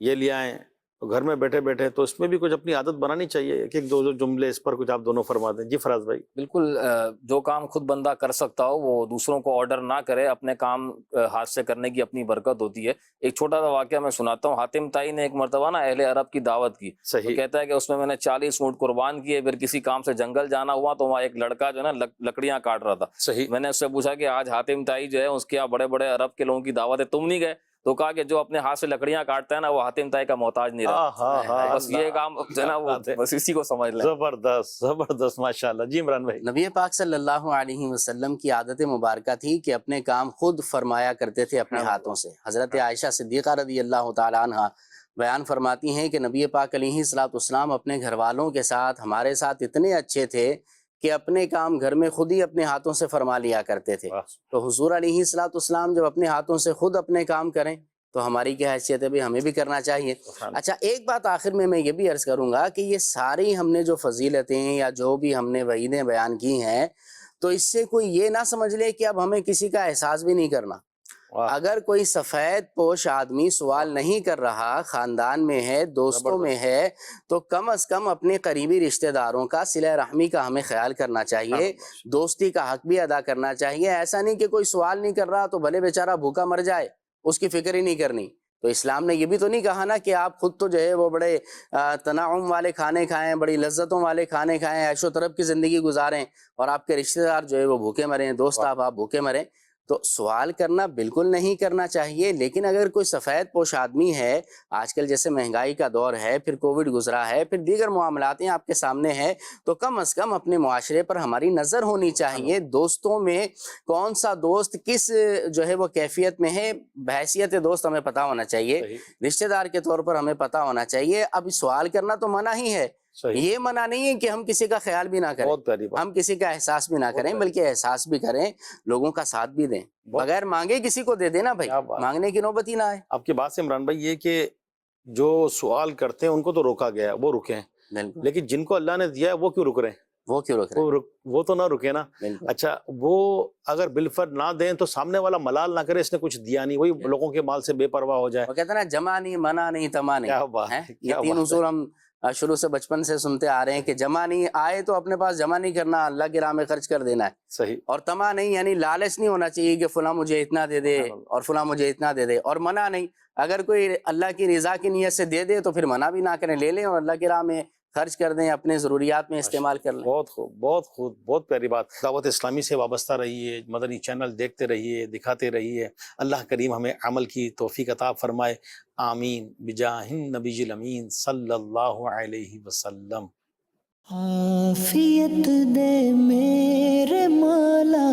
S2: یہ لے آئیں، تو گھر میں بیٹھے بیٹھے، تو اس میں بھی کچھ اپنی عادت بنانی چاہیے. ایک دو جملے اس پر کچھ آپ دونوں فرما دیں. جی فراز بھائی.
S1: بالکل، جو کام خود بندہ کر سکتا ہو وہ دوسروں کو آرڈر نہ کرے، اپنے کام ہاتھ سے کرنے کی اپنی برکت ہوتی ہے. ایک چھوٹا سا واقعہ میں سناتا ہوں. حاتم طائی نے ایک مرتبہ نا اہل عرب کی دعوت کی، تو
S2: صحیح.
S1: کہتا ہے کہ اس میں میں نے 40 اونٹ قربان کیے. پھر کسی کام سے جنگل جانا ہوا تو وہاں ایک لڑکا جو ہے نا لکڑیاں کاٹ رہا تھا.
S2: صحیح.
S1: میں نے اس سے پوچھا کہ آج حاتم طائی جو ہے اس کے یہاں بڑے بڑے عرب کے لوگوں کی دعوت ہے، تم نہیں گئے؟ تو کہا کہ جو اپنے ہاتھ سے لکڑیاں کاٹتا ہے نا وہ حاتم طائی کا محتاج نہیں رہا. بس یہ کام جو ہے نا وہ بس اسی کو سمجھ لیں.
S2: زبردست زبردست، ماشاءاللہ. جی عمران بھائی.
S3: نبی پاک صلی اللہ علیہ وسلم کی عادت مبارکہ تھی کہ اپنے کام خود فرمایا کرتے تھے اپنے ہاتھوں سے. حضرت عائشہ صدیقہ رضی اللہ تعالیٰ عنہ بیان فرماتی ہیں کہ نبی پاک علیہ السلام اپنے گھر والوں کے ساتھ ہمارے ساتھ اتنے اچھے تھے کہ اپنے کام گھر میں خود ہی اپنے ہاتھوں سے فرما لیا کرتے تھے. تو حضور علیہ السلام جب اپنے ہاتھوں سے خود اپنے کام کریں تو ہماری کیا حیثیت ہے بھی، ہمیں بھی کرنا چاہیے. اچھا ایک بات آخر میں یہ بھی عرض کروں گا کہ یہ ساری ہم نے جو فضیلتیں یا جو بھی ہم نے وعیدیں بیان کی ہیں، تو اس سے کوئی یہ نہ سمجھ لے کہ اب ہمیں کسی کا احساس بھی نہیں کرنا. اگر کوئی سفید پوش آدمی سوال نہیں کر رہا، خاندان میں ہے، دوستوں میں ہے، تو کم از کم اپنے قریبی رشتہ داروں کا صلہ رحمی کا ہمیں خیال کرنا چاہیے، دوستی کا حق بھی ادا کرنا چاہیے. ایسا نہیں کہ کوئی سوال نہیں کر رہا تو بھلے بیچارہ بھوکا مر جائے، اس کی فکر ہی نہیں کرنی. تو اسلام نے یہ بھی تو نہیں کہا نا کہ آپ خود تو جو ہے وہ بڑے تنعم والے کھانے کھائیں، بڑی لذتوں والے کھانے کھائیں، عیش و طرب کی زندگی گزاریں، اور آپ کے رشتہ دار جو ہے وہ بھوکے مریں، دوست آپ بھوکے مریں. تو سوال کرنا بالکل نہیں کرنا چاہیے. لیکن اگر کوئی سفید پوش آدمی ہے، آج کل جیسے مہنگائی کا دور ہے، پھر کووڈ گزرا ہے، پھر دیگر معاملات آپ کے سامنے ہیں، تو کم از کم اپنے معاشرے پر ہماری نظر ہونی چاہیے. دوستوں میں کون سا دوست کس جو ہے وہ کیفیت میں ہے، بحیثیت دوست ہمیں پتہ ہونا چاہیے، رشتہ دار کے طور پر ہمیں پتہ ہونا چاہیے. اب سوال کرنا تو منع ہی ہے، یہ منع نہیں ہے کہ ہم کسی کا خیال بھی نہ کریں، ہم کسی کا احساس بھی نہ کریں، بلکہ احساس بھی کریں، لوگوں کا ساتھ بھی دیں. بغیر مانگے کسی کو دے دینا بھائی، مانگنے کی نوبت ہی نہ آئے.
S2: آپ کی بات سے عمران بھائی یہ کہ جو سوال کرتے ہیں ان کو تو روکا گیا ہے، وہ رکیں، لیکن جن کو اللہ نے دیا ہے وہ کیوں رک رہے ہیں؟
S3: وہ کیوں رک رہے ہیں؟
S2: وہ تو نہ رکے نا. اچھا وہ اگر بالفرد نہ دیں تو سامنے والا ملال نہ کرے اس نے کچھ دیا نہیں، وہی لوگوں کے مال سے بے پرواہ ہو جائے.
S3: وہ کہتے ہیں نا جمع نہیں، منع نہیں، تما نہیں.
S2: کیا بات ہے،
S3: یہ تین اصول ہم شروع سے بچپن سے سنتے آ رہے ہیں کہ جمع نہیں آئے تو اپنے پاس جمع نہیں کرنا، اللہ کی راہ میں خرچ کر دینا ہے.
S2: صحیح.
S3: اور تما نہیں یعنی لالچ نہیں ہونا چاہیے کہ فلاں مجھے اتنا دے دے اور فلاں مجھے اتنا دے دے. اور منع نہیں، اگر کوئی اللہ کی رضا کی نیت سے دے دے تو پھر منع بھی نہ کریں، لے لیں اور اللہ کی راہ میں خرچ کر دیں، اپنے ضروریات میں استعمال کر لیں.
S2: بہت خوب، بہت خوب، بہت پیاری بات. دعوت اسلامی سے وابستہ رہیے، مدنی چینل دیکھتے رہیے، دکھاتے رہیے. اللہ کریم ہمیں عمل کی توفیق عطا فرمائے. آمین بجاہ النبی الامین صلی اللہ علیہ وسلم.
S6: عافیت دے میرے مولا